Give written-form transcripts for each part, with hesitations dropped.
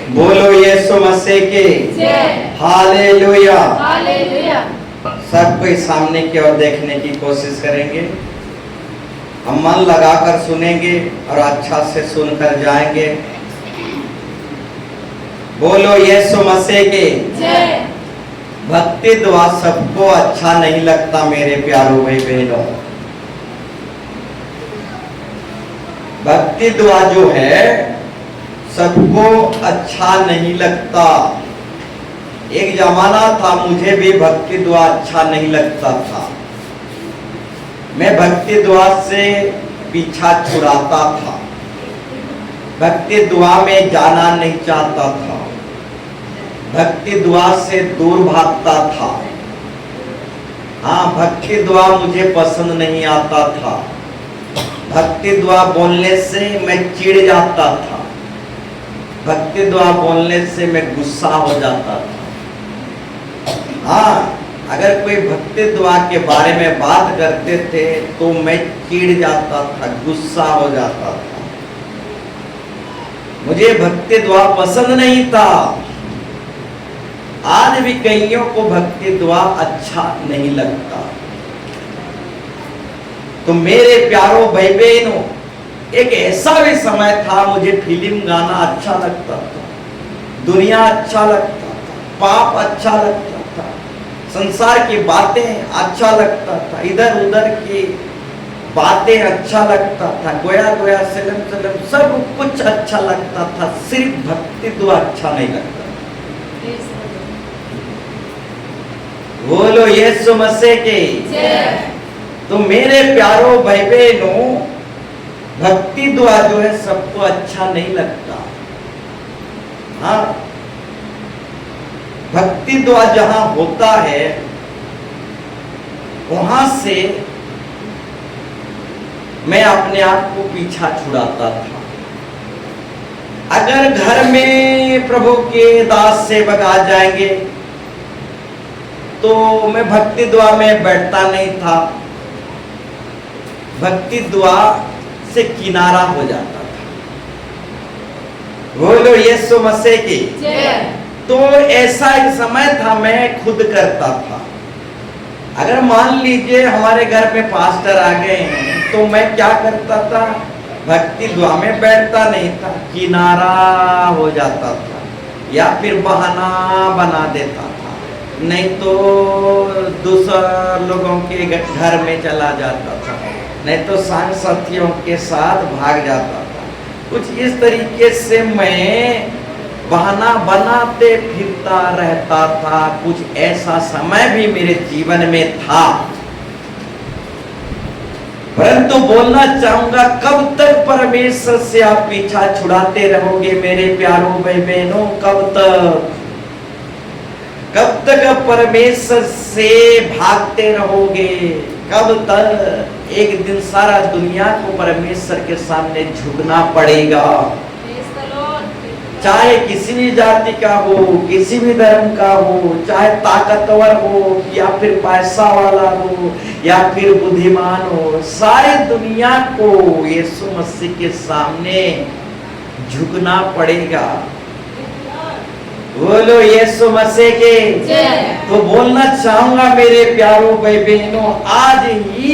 बोलो यीशु मसीह की जय। हालेलुया। हालेलुया। सब कोई सामने की ओर देखने की कोशिश करेंगे। हम मन लगाकर सुनेंगे और अच्छा से सुनकर जाएंगे। बोलो यीशु मसीह की जय। भक्ति दुआ सबको अच्छा नहीं लगता मेरे प्यारों भाई बहनों। भक्ति दुआ जो है सबको अच्छा नहीं लगता। एक जमाना था मुझे भी भक्ति दुआ अच्छा नहीं लगता था। मैं भक्ति दुआ से पीछा छुड़ाता था। भक्ति दुआ में जाना नहीं चाहता था। भक्ति दुआ से दूर भागता था। हाँ, भक्ति दुआ मुझे पसंद नहीं आता था। भक्ति दुआ बोलने से मैं चिढ़ जाता था। भक्ति दुआ बोलने से मैं गुस्सा हो जाता था। हाँ, अगर कोई भक्ति दुआ के बारे में बात करते थे तो मैं चिढ़ जाता था, गुस्सा हो जाता था। मुझे भक्ति दुआ पसंद नहीं था। आज भी कईयों को भक्ति दुआ अच्छा नहीं लगता। तो मेरे प्यारों भाई बहनों, एक ऐसा भी समय था मुझे फिल्म गाना अच्छा लगता था, दुनिया अच्छा लगता था, पाप अच्छा लगता था, संसार की बातें अच्छा लगता था, इधर उधर की बातें अच्छा लगता था, गोया गोया सलम सलम सब कुछ अच्छा लगता था, सिर्फ भक्ति दुआ अच्छा नहीं लगता। बोलो यीशु मसीह की जय। तो मेरे प्यारों भाई बहनों, भक्ति दुआ जो है सबको अच्छा नहीं लगता। हाँ, भक्ति दुआ जहां होता है वहां से मैं अपने आप को पीछा छुड़ाता था। अगर घर में प्रभु के दास सेवक आ जाएंगे तो मैं भक्ति दुआ में बैठता नहीं था। भक्ति दुआ से किनारा हो जाता था। बोलो यीशु मसीह की जय। तो ऐसा एक समय था मैं खुद करता था। अगर मान लीजिए हमारे घर में पास्टर आ गए हैं तो मैं क्या करता था, भक्ति दुआ में बैठता नहीं था, किनारा हो जाता था या फिर बहाना बना देता था। नहीं तो दूसरे लोगों के घर में चला जाता था, नहीं तो संग साथियों के साथ भाग जाता था। कुछ इस तरीके से मैं बहाना बनाते फिरता रहता था। कुछ ऐसा समय भी मेरे जीवन में था। परंतु बोलना चाहूंगा, कब तक परमेश्वर से आप पीछा छुड़ाते रहोगे मेरे प्यारों भाई बहनों? कब तक परमेश्वर से भागते रहोगे? कब तक? एक दिन सारा दुनिया को परमेश्वर के सामने झुकना पड़ेगा। चाहे किसी भी जाति का हो, किसी भी धर्म का हो, चाहे ताकतवर हो या फिर पैसा वाला हो या फिर बुद्धिमान हो, सारी दुनिया को यीशु मसीह के सामने झुकना पड़ेगा। बोलो यीशु मसीह के जय। तो बोलना चाहूंगा मेरे प्यारों भाई बहनों, आज ही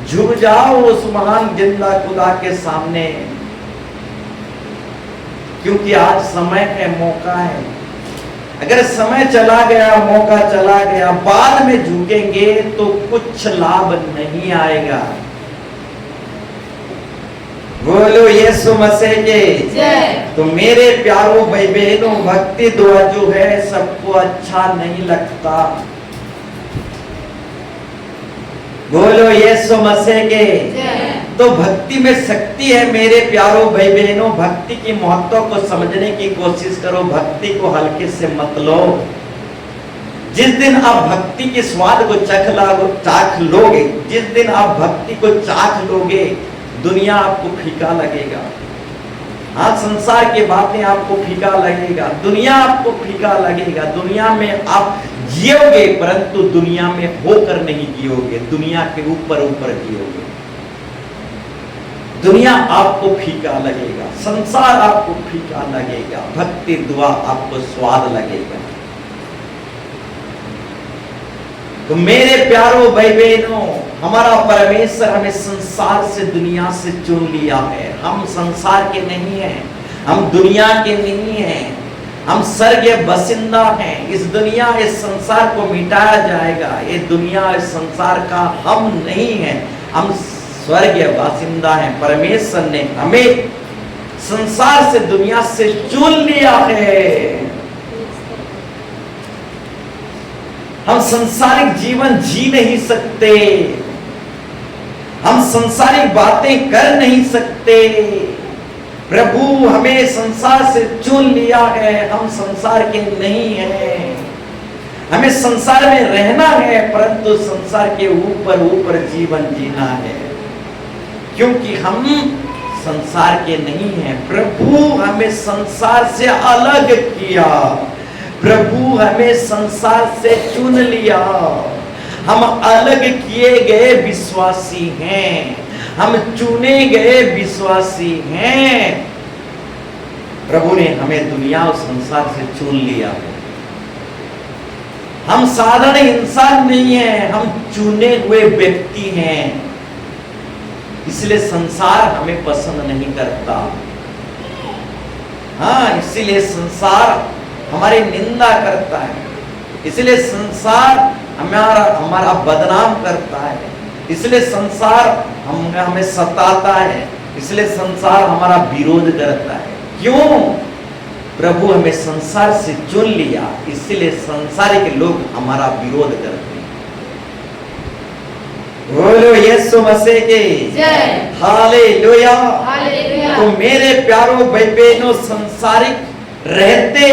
झुक जाओ उस महान जिंदा खुदा के सामने, क्योंकि आज समय है, मौका है। अगर समय चला गया, मौका चला गया, बाद में झुकेंगे तो कुछ लाभ नहीं आएगा। बोलो यीशु मसीह के जय। तो मेरे प्यारों भाई बहनों, भक्ति दुआ जो है सबको अच्छा नहीं लगता। बोलो यीशु मसीह के जय। तो भक्ति में शक्ति है मेरे प्यारों भाई बहनों। भक्ति की महत्व को समझने की कोशिश करो, भक्ति को हल्के से मत लो। जिस दिन आप भक्ति के स्वाद को चाख लोगे, जिस दिन आप भक्ति को चाख लोगे, दुनिया आपको फीका लगेगा। हाँ, संसार की बातें आपको फीका लगेगा, दुनिया आपको फीका लगेगा। दुनिया में आप जियोगे परंतु दुनिया में होकर नहीं जियोगे, दुनिया के ऊपर ऊपर जियोगे। दुनिया आपको फीका लगेगा, संसार आपको फीका लगेगा, भक्ति दुआ आपको स्वाद लगेगा। तो मेरे प्यारों भाई बहनों, हमारा परमेश्वर हमें संसार से, दुनिया से चुन लिया है। हम संसार के नहीं हैं, हम दुनिया के नहीं हैं, हम स्वर्गीय बसिंदा हैं। इस दुनिया, इस संसार को मिटाया जाएगा। ये दुनिया, इस संसार का हम नहीं है, हम स्वर्गीय बासिंदा हैं। परमेश्वर ने हमें संसार से, दुनिया से चुन लिया है। हम संसारिक जीवन जी नहीं सकते, हम संसारिक बातें कर नहीं सकते। प्रभु हमें संसार से चुन लिया है, हम संसार के नहीं हैं। हमें संसार में रहना है, परंतु संसार के ऊपर ऊपर जीवन जीना है, क्योंकि हम संसार के नहीं हैं। प्रभु हमें संसार से अलग किया, प्रभु हमें संसार से चुन लिया। हम अलग किए गए विश्वासी हैं, हम चुने गए विश्वासी हैं। प्रभु ने हमें दुनिया और संसार से चुन लिया है। हम साधारण इंसान नहीं हैं, हम चुने हुए व्यक्ति हैं। इसलिए संसार हमें पसंद नहीं करता। हाँ, इसीलिए संसार हमारी निंदा करता है, इसलिए संसार हमारा बदनाम करता है, इसलिए संसार हमें सताता है, इसलिए संसार हमारा विरोध करता है। क्यों? प्रभु हमें संसार से चुन लिया, इसलिए संसारिक लोग हमारा विरोध करते हैं। बोलो यीशु मसीह की जय। हालेलुया। हालेलुया। तो मेरे प्यारों भाई बहनों, संसारिक रहते,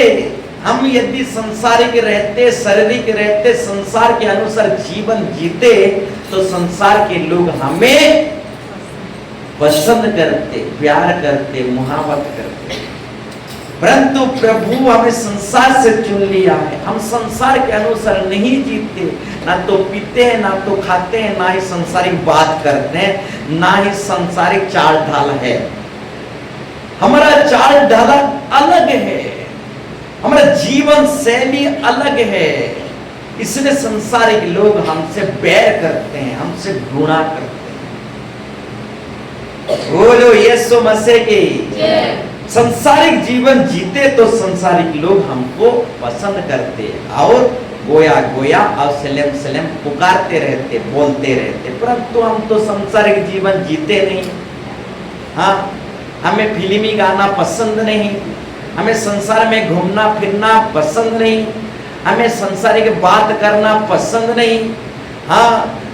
हम यदि संसारिक रहते, शारीरिक रहते, संसार के अनुसार जीवन जीते, तो संसार के लोग हमें पसंद करते, प्यार करते, मुहब्बत करते। परंतु प्रभु हमें संसार से चुन लिया है। हम संसार के अनुसार नहीं जीते, ना तो पीते हैं, ना तो खाते हैं, ना ही संसारिक बात करते हैं, ना ही संसारिक चाल ढाल है। हमारा चाल ढाल अलग है, हमारा जीवन शैली अलग है। इसलिए संसारिक लोग हमसे बैर करते हैं, हमसे घृणा करते हैं। बोलो यीशु मसीह की जय। संसारिक जीवन जीते तो संसारिक लोग हमको पसंद करते और गोया गोया और सलेम सलेम पुकारते रहते, बोलते रहते। परंतु हम तो संसारिक जीवन जीते नहीं। हाँ, हमें फिल्मी गाना पसंद नहीं, हमें संसार में घूमना फिरना पसंद नहीं, हमें संसारिक बात करना पसंद नहीं। हाँ,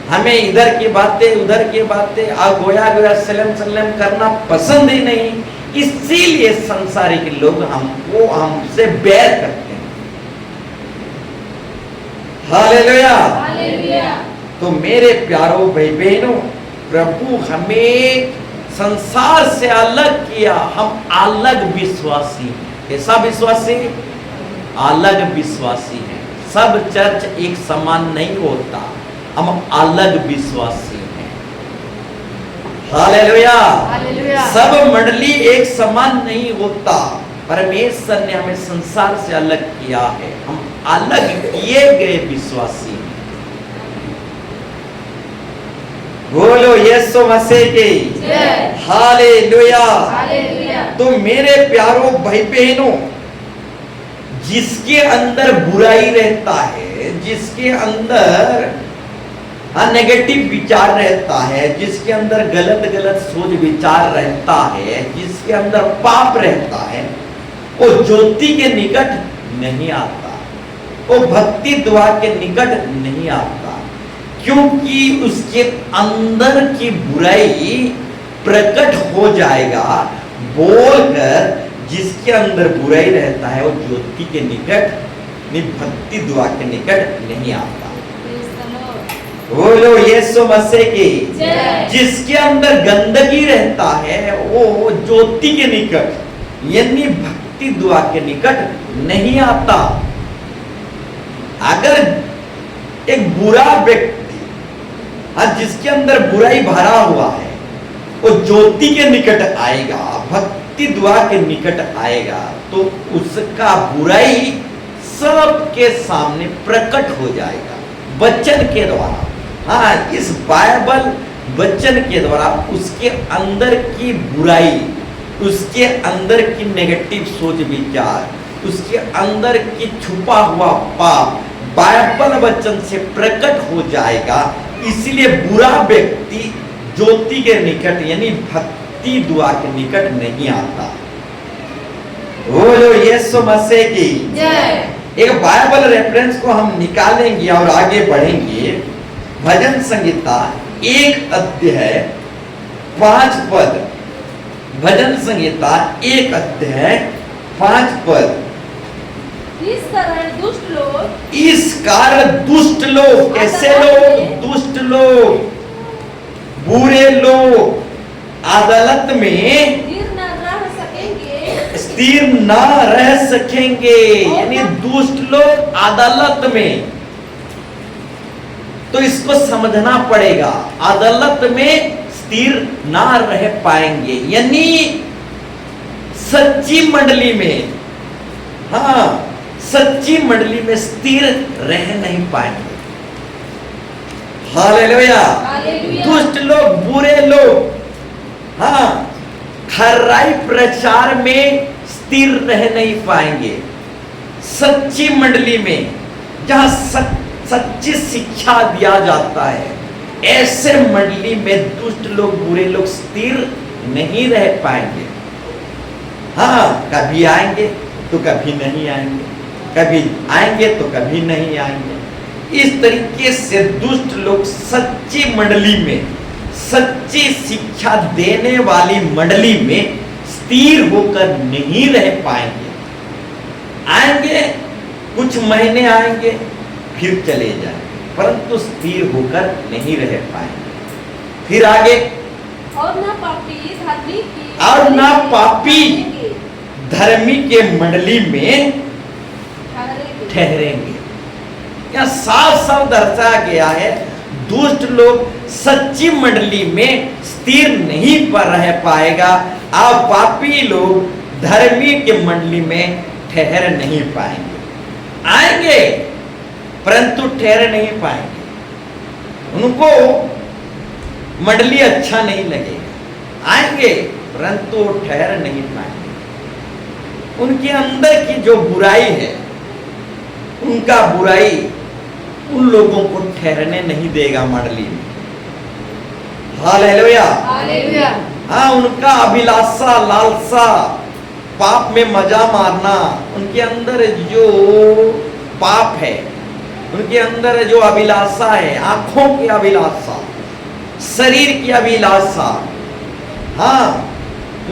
हमें इधर की बातें उधर की बातें और गोया गोया सलेम सलेम करना पसंद ही नहीं। इसीलिए संसारिक लोग हमको हमसे बैर करते हैं। हालेलुया। हालेलुया। तो मेरे प्यारों भाई बहनों, प्रभु हमें संसार से अलग किया। हम अलग विश्वासी हैं। कैसा विश्वासी? अलग विश्वासी हैं। सब चर्च एक समान नहीं होता, हम अलग विश्वासी हैं। हालेलुया। हालेलुया। सब मंडली एक समान नहीं होता। परमेश्वर ने हमें संसार से अलग किया है, हम अलग किए गए विश्वासी हैं। बोलो यीशु मसीह की जय। हालेलुया। हालेलुया। तो मेरे प्यारों भाई बहनों, जिसके अंदर बुराई रहता है, जिसके अंदर नेगेटिव विचार रहता है, जिसके अंदर गलत गलत सोच विचार रहता है, जिसके अंदर पाप रहता है, वो ज्योति के निकट नहीं आता, वो भक्ति द्वार के निकट नहीं आता। क्योंकि उसके अंदर की बुराई प्रकट हो जाएगा। बोलकर जिसके अंदर बुराई रहता है वो ज्योति के निकट, भक्ति द्वार के निकट नहीं आता। बोलो यीशु मसीह की जय। जिसके अंदर गंदगी रहता है वो ज्योति के निकट यानी भक्ति द्वार के निकट नहीं आता। अगर एक बुरा व्यक्ति जिसके अंदर बुराई भरा हुआ है, वो ज्योति के निकट आएगा, भक्ति द्वार के निकट आएगा, तो उसका बुराई सबके सामने प्रकट हो जाएगा वचन के द्वारा। हाँ, इस बाइबल वचन के द्वारा उसके अंदर की बुराई, उसके अंदर की नेगेटिव सोच विचार, उसके अंदर की छुपा हुआ पाप बाइबल वचन से प्रकट हो जाएगा। इसलिए बुरा व्यक्ति ज्योति के निकट यानी भक्ति द्वार के निकट नहीं आता। बोलो यीशु मसीह की जय। एक बाइबल रेफरेंस को हम निकालेंगे और आगे बढ़ेंगे। भजन संहिता 1 अध्याय 5 पद, भजन संहिता 1 अध्याय 5 पद। इस कारण दुष्ट लोग, इस कारण दुष्ट लोग, कैसे लोग? दुष्ट लोग, बुरे लोग अदालत में स्थिर न रह सकेंगे। यानी दुष्ट लोग अदालत में, तो इसको समझना पड़ेगा, अदालत में स्थिर ना रह पाएंगे। यानी सच्ची मंडली में, हाँ, सच्ची मंडली में स्थिर रह नहीं पाएंगे। हालेलुया। दुष्ट लोग, बुरे लोग, हाँ, खराई प्रचार में स्थिर रह नहीं पाएंगे। सच्ची मंडली में जहां सच्ची शिक्षा दिया जाता है, ऐसे मंडली में दुष्ट लोग, बुरे लोग स्थिर नहीं रह पाएंगे। हाँ, कभी आएंगे तो कभी नहीं आएंगे, कभी आएंगे तो कभी नहीं आएंगे। इस तरीके से दुष्ट लोग सच्ची मंडली में, सच्ची शिक्षा देने वाली मंडली में स्थिर होकर नहीं रह पाएंगे। आएंगे, कुछ महीने आएंगे, फिर चले जाएंगे, परंतु स्थिर होकर नहीं रह पाएंगे। फिर आगे, और ना पापी धर्मी की, और ना पापी धर्मी के मंडली में ठहरेंगे। यहाँ साफ साफ दर्शाया गया है, दुष्ट लोग सच्ची मंडली में स्थिर नहीं पर रह पाएगा, और पापी लोग धर्मी के मंडली में ठहर नहीं पाएंगे। आएंगे परंतु ठहर नहीं पाएंगे, उनको मंडली अच्छा नहीं लगेगा। आएंगे परंतु ठहर नहीं पाएंगे। उनके अंदर की जो बुराई है, उनका बुराई उन लोगों को ठहरने नहीं देगा मंडली में। हालेलुया। हालेलुया। हाँ, उनका अभिलाषा, लालसा, पाप में मजा मारना, उनके अंदर जो पाप है, उनके अंदर जो अभिलाषा है, आंखों की अभिलाषा, शरीर की अभिलाषा, हाँ,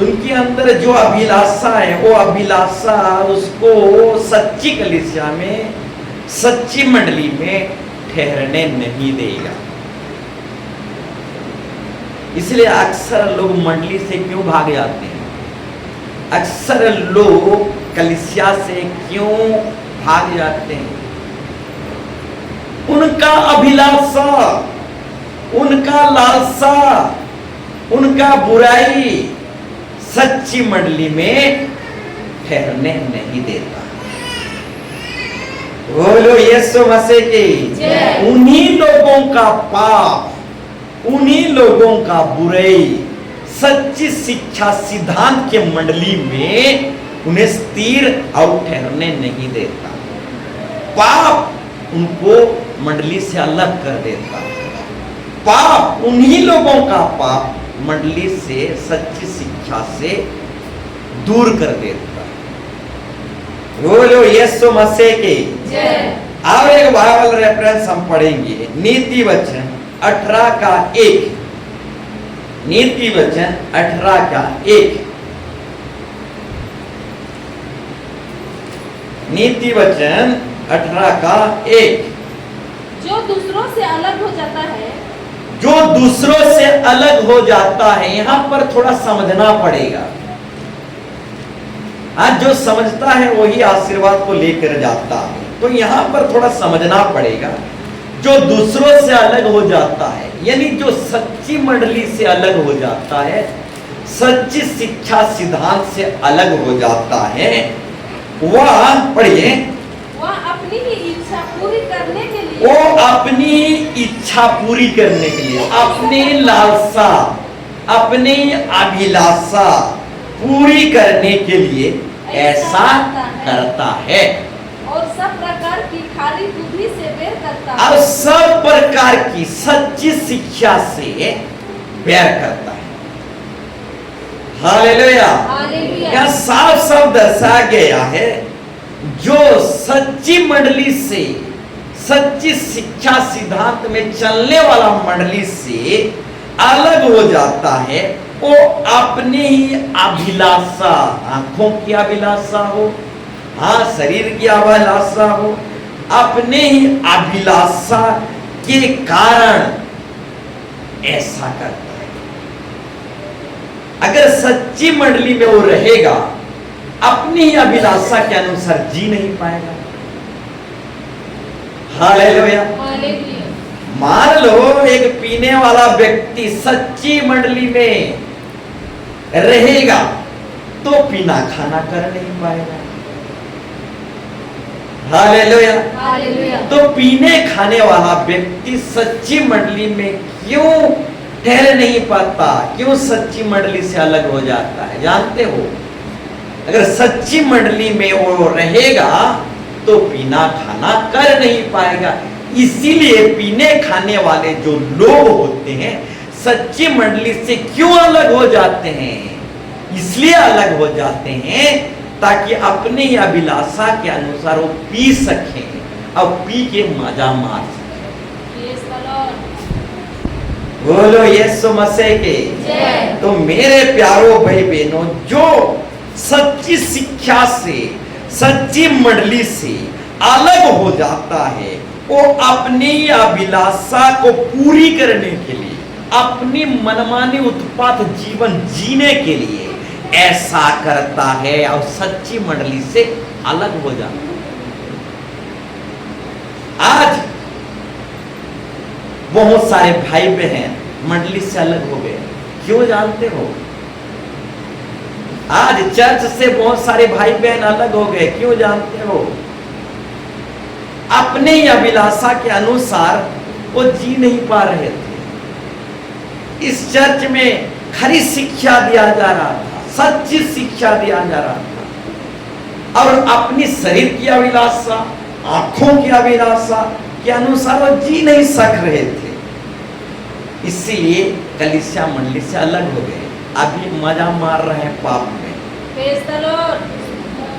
उनके अंदर जो अभिलाषा है, वो अभिलाषा उसको सच्ची कलीसिया में, सच्ची मंडली में ठहरने नहीं देगा। इसलिए अक्सर लोग मंडली से क्यों भाग जाते हैं? अक्सर लोग कलीसिया से क्यों भाग जाते हैं? उनका अभिलाषा, उनका लालसा, उनका बुराई सच्ची मंडली में ठहरने नहीं देता। बोलो यीशु मसीह की जय। उन्हीं लोगों का पाप, उन्हीं लोगों का बुराई सच्ची शिक्षा सिद्धांत के मंडली में उन्हें स्थिर और ठहरने नहीं देता। पाप उनको मंडली से अलग कर देता। पाप, उन्हीं लोगों का पाप मंडली से, सच्ची शिक्षा से दूर कर देता। बोलो यीशु मसीह की जय। और एक बाइबल रेफरेंस हम पढ़ेंगे, नीति वचन 18 का 1। नीति वचन 18 का 1। नीति वचन 18 का 1। जो दूसरों से अलग हो जाता है, जो दूसरों से अलग हो जाता है, यहां पर थोड़ा समझना पड़ेगा। आज जो समझता है वही आशीर्वाद को लेकर जाता है, तो यहां पर थोड़ा समझना पड़ेगा। जो दूसरों से अलग हो जाता है, यानी जो सच्ची मंडली से अलग हो जाता है, सच्ची शिक्षा सिद्धांत से अलग हो जाता है, वह पढ़िए, वह अपनी ही इच्छा पूरी करने के लिए, वो अपनी इच्छा पूरी करने के लिए, अपनी लालसा, अपनी अभिलाषा पूरी करने के लिए ऐसा करता है, और सब प्रकार की खारी बुद्धि से बैर करता है, और सब प्रकार की सच्ची शिक्षा से बैर करता है। हालेलुया। हालेलुया। यह साफ साफ दर्शाया गया है, जो सच्ची मंडली से, सच्ची शिक्षा सिद्धांत में चलने वाला मंडली से अलग हो जाता है, वो अपनी ही अभिलाषा, आंखों की अभिलाषा हो, हाँ शरीर की अभिलाषा हो, अपने ही अभिलाषा के कारण ऐसा करता है। अगर सच्ची मंडली में वो रहेगा, अपनी ही अभिलाषा के अनुसार जी नहीं पाएगा। हालेलुया। हालेलुया। मान लो एक पीने वाला व्यक्ति सच्ची मंडली में रहेगा तो पीना खाना कर नहीं पाएगा। हालेलुया। हालेलुया। तो पीने खाने वाला व्यक्ति सच्ची मंडली में क्यों ठहर नहीं पाता, क्यों सच्ची मंडली से अलग हो जाता है, जानते हो? अगर सच्ची मंडली में वो रहेगा तो पीना खाना कर नहीं पाएगा। इसीलिए पीने खाने वाले जो लोग होते हैं सच्ची मंडली से क्यों अलग हो जाते हैं? इसलिए अलग हो जाते हैं ताकि अपनी अभिलाषा के अनुसार वो पी सकें और पी के मजा मार सकें। Praise the Lord। बोलो यीशु मसीह के। जय। तो मेरे प्यारो भाई बहनों, जो सच्ची शिक्षा से, सच्ची मंडली से अलग हो जाता है, वो अपनी अभिलाषा को पूरी करने के लिए, अपनी मनमानी उत्पात जीवन जीने के लिए ऐसा करता है और सच्ची मंडली से अलग हो जाता है। आज बहुत सारे भाई बहन मंडली से अलग हो गए, क्यों जानते हो? आज चर्च से बहुत सारे भाई बहन अलग हो गए, क्यों जानते हो? अपने ही अभिलाषा के अनुसार वो जी नहीं पा रहे थे। इस चर्च में खरी शिक्षा दिया जा रहा था, सच्ची शिक्षा दिया जा रहा था, और अपनी शरीर की अभिलाषा, आंखों की अभिलाषा के अनुसार वो जी नहीं सक रहे थे। इसीलिए कलीसिया मंडली से अलग हो गए, अभी मजा मार रहे हैं पाप में। Praise the Lord।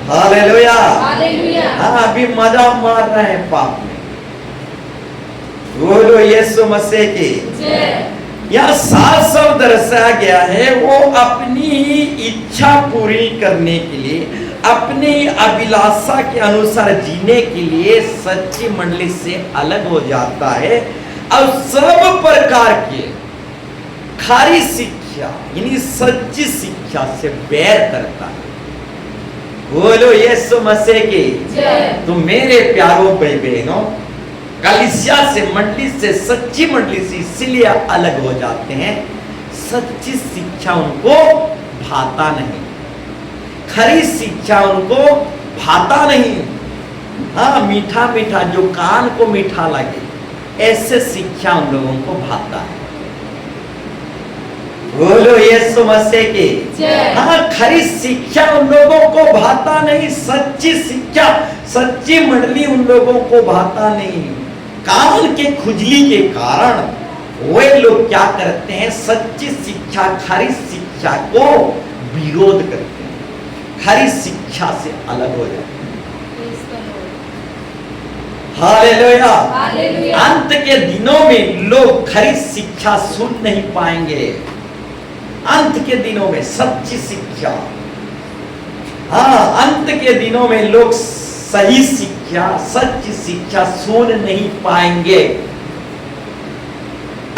Hallelujah. Hallelujah. हाँ, अभी मजा मार रहे हैं पाप में। बोलो यीशु मसीह की। जय। यह साफ साफ दर्शाया गया है, वो अपनी इच्छा पूरी करने के लिए, अपनी अभिलाषा के अनुसार जीने के लिए सच्ची मंडली से अलग हो जाता है और सब प्रकार के खारी शिक्षा यानी सच्ची शिक्षा से बैर करता है। बोलो यीशु मसीह की। जय। तो मेरे प्यारों भाई बहनों, कलीसिया से, मंडली से, सच्ची मंडली से इसलिए अलग हो जाते हैं, सच्ची शिक्षा उनको भाता नहीं, खरी शिक्षा उनको भाता नहीं। हाँ, मीठा मीठा जो कान को मीठा लगे ऐसे शिक्षा उन लोगों को भाता है। बोलो यीशु मसीह की। जय। हाँ, खरी शिक्षा उन लोगों को भाता नहीं, सच्ची शिक्षा, सच्ची मंडली उन लोगों को भाता नहीं। कान के खुजली के कारण वे लोग क्या करते हैं? सच्ची शिक्षा, खरी शिक्षा को विरोध करते हैं, खरी शिक्षा से अलग हो जाते हैं। Praise the Lord। Hallelujah. Hallelujah. अंत के दिनों में लोग खरी शिक्षा सुन नहीं पाएंगे। अंत के दिनों में सच्ची शिक्षा, हाँ, अंत के दिनों में लोग सही शिक्षा, सच्ची शिक्षा सुन नहीं पाएंगे।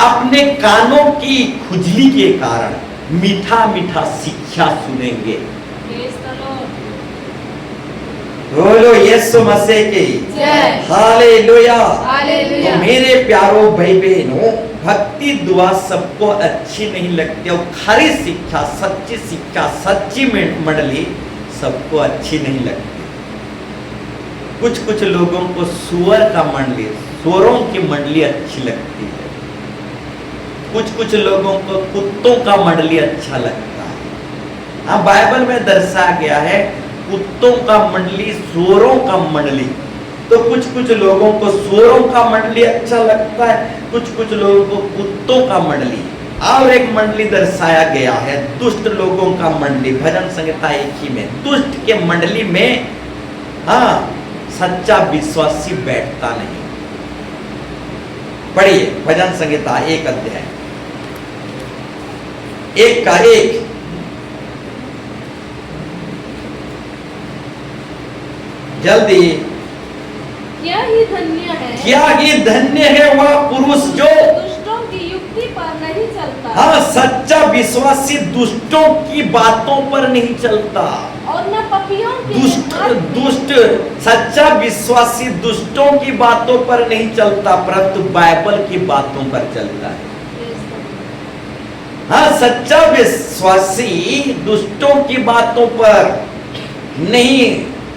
अपने कानों की खुजली के कारण मीठा मीठा शिक्षा सुनेंगे। Praise the Lord। बोलो यीशु मसीह की जय हालेलुया। हालेलुया तो मेरे प्यारो भाई बहनों, भक्ति दुआ सबको अच्छी नहीं लगती और खरी शिक्षा, सच्ची शिक्षा, सच्ची मंडली सबको अच्छी नहीं लगती। कुछ कुछ लोगों को सुअर का मंडली, सुअरों की मंडली अच्छी लगती है। कुछ कुछ लोगों को कुत्तों का मंडली अच्छा लगता है। हाँ, बाइबल में दर्शाया गया है कुत्तों का मंडली, सुअरों का मंडली। तो कुछ कुछ लोगों को सुअरों का मंडली अच्छा लगता है, कुछ कुछ लोगों को कुत्तों का मंडली। और एक मंडली दर्शाया गया है दुष्ट लोगों का मंडली। भजन संहिता 1 ही में दुष्ट के मंडली में हाँ सच्चा विश्वासी बैठता नहीं। पढ़िए भजन संहिता 1 अध्याय 1 का 1। जल्दी। क्या ही धन्य है, क्या ही धन्य है वह पुरुष जो दुष्टों की युक्ति पर नहीं चलता, हाँ सच्चा विश्वासी दुष्टों की बातों पर नहीं चलता। और न पपियों के दुष्ट हाथ में। दुष्ट सच्चा विश्वासी दुष्टों की बातों पर नहीं चलता, परंतु बाइबल की बातों पर चलता है। हाँ, सच्चा विश्वासी दुष्टों की बातों पर नहीं,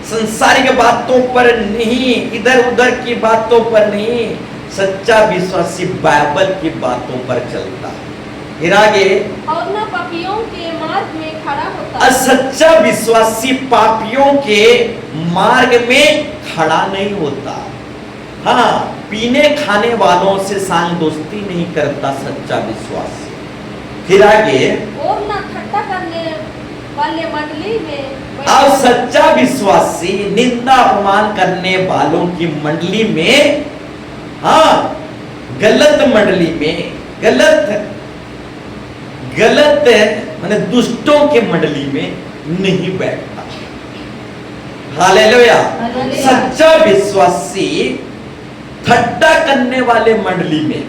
संसारिक बातों पर नहीं, इधर उधर की बातों पर नहीं, सच्चा विश्वासी बाइबल की बातों पर चलता है। फिर आगे, और न पपियों के मार्ग में खड़ा होता, असच्चा विश्वासी पापियों के मार्ग में खड़ा नहीं होता। हाँ, पीने खाने वालों से सांग दोस्ती नहीं करता सच्चा विश्वासी। फिर आगे, और न ठट्टा करने वाले मंडली में और सच्चा विश्वासी निंदा अपमान करने वालों की मंडली में, हाँ गलत मंडली में, गलत माने दुष्टों के मंडली में नहीं बैठता। हालेलुया। हालेलुया। सच्चा विश्वासी ठट्टा करने वाले मंडली में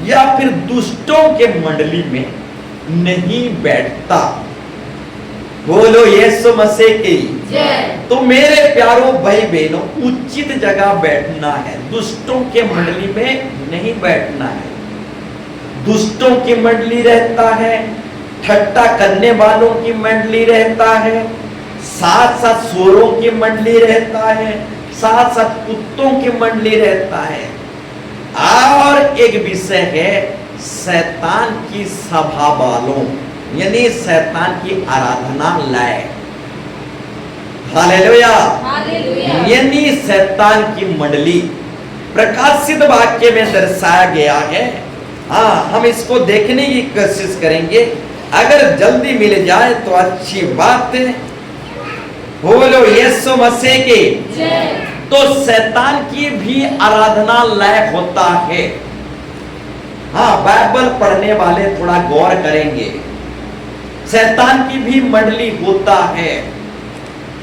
या फिर दुष्टों के मंडली में नहीं बैठता। बोलो यीशु मसीह की जय। तो मेरे प्यारो भाई बहनों, उचित जगह बैठना है, दुष्टों के मंडली में नहीं बैठना है। दुष्टों की मंडली रहता है, ठट्टा करने वालों की मंडली रहता है, साथ साथ सुअरों की मंडली रहता है, साथ साथ कुत्तों की मंडली रहता है। और एक विषय है शैतान की सभा वालों, यानी शैतान की आराधनालय। हालेलुया। हालेलुया। यानी शैतान की मंडली प्रकाशित वाक्य में दर्शाया गया है। हाँ, हम इसको देखने की कोशिश करेंगे, अगर जल्दी मिल जाए तो अच्छी बात है। बोलो यीशु मसीह की जय। तो शैतान की भी आराधनालय होता है। हाँ, बाइबल पढ़ने वाले थोड़ा गौर करेंगे, शैतान की भी मंडली होता है,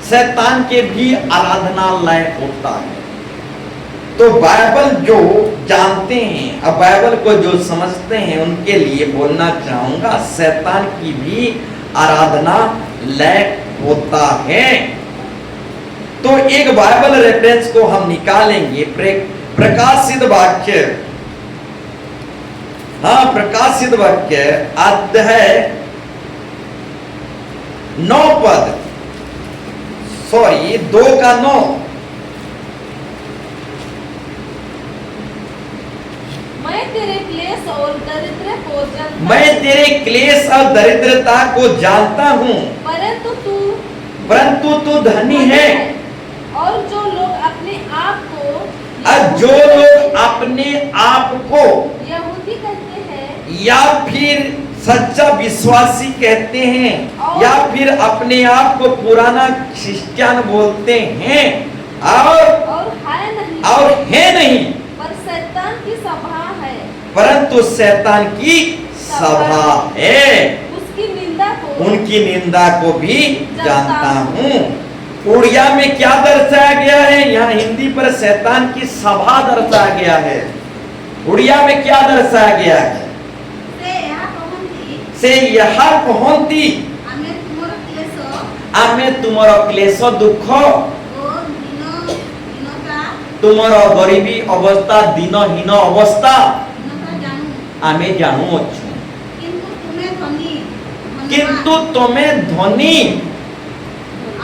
शैतान के भी आराधनालय होता है। तो बाइबल जो जानते हैं, अब बाइबल को जो समझते हैं, उनके लिए बोलना चाहूंगा, शैतान की भी आराधनालय होता है। तो एक बाइबल रेफरेंस को हम निकालेंगे, प्रकाशित वाक्य, हाँ प्रकाशित वाक्य अध्याय 9 पद, सॉरी 2 का 9। मैं तेरे क्लेश और दरिद्र को जानता मैं हूँ, तेरे क्लेश और दरिद्रता को जानता हूँ, परंतु तू धनी है। और जो लोग अपने आप को और जो लोग अपने आप को यहूदी कहते हैं या फिर सच्चा विश्वासी कहते हैं या फिर अपने आप को पुराना क्रिश्चियन बोलते हैं और है नहीं, पर शैतान की सभा है, परंतु शैतान की सभा है, उसकी निंदा को उनकी निंदा को भी जानता हूँ। उड़िया में क्या दर्शाया गया है? यहाँ हिंदी पर शैतान की सभा दर्शाया गया है। उड़िया में क्या दर्शाया गया है? से यहाँ पहुंची आमे तुमरो क्लेश दुख ତୁମର ଗରିବୀ ଅବସ୍ଥା ଦିନହୀନ ଅବସ୍ଥା ନତା ଜାଣୁ ଆମେ ଜାଣୁଅଛୁ, କିନ୍ତୁ ତୁମେ ଧନୀ କିନ୍ତୁ ତମେ ଧନୀ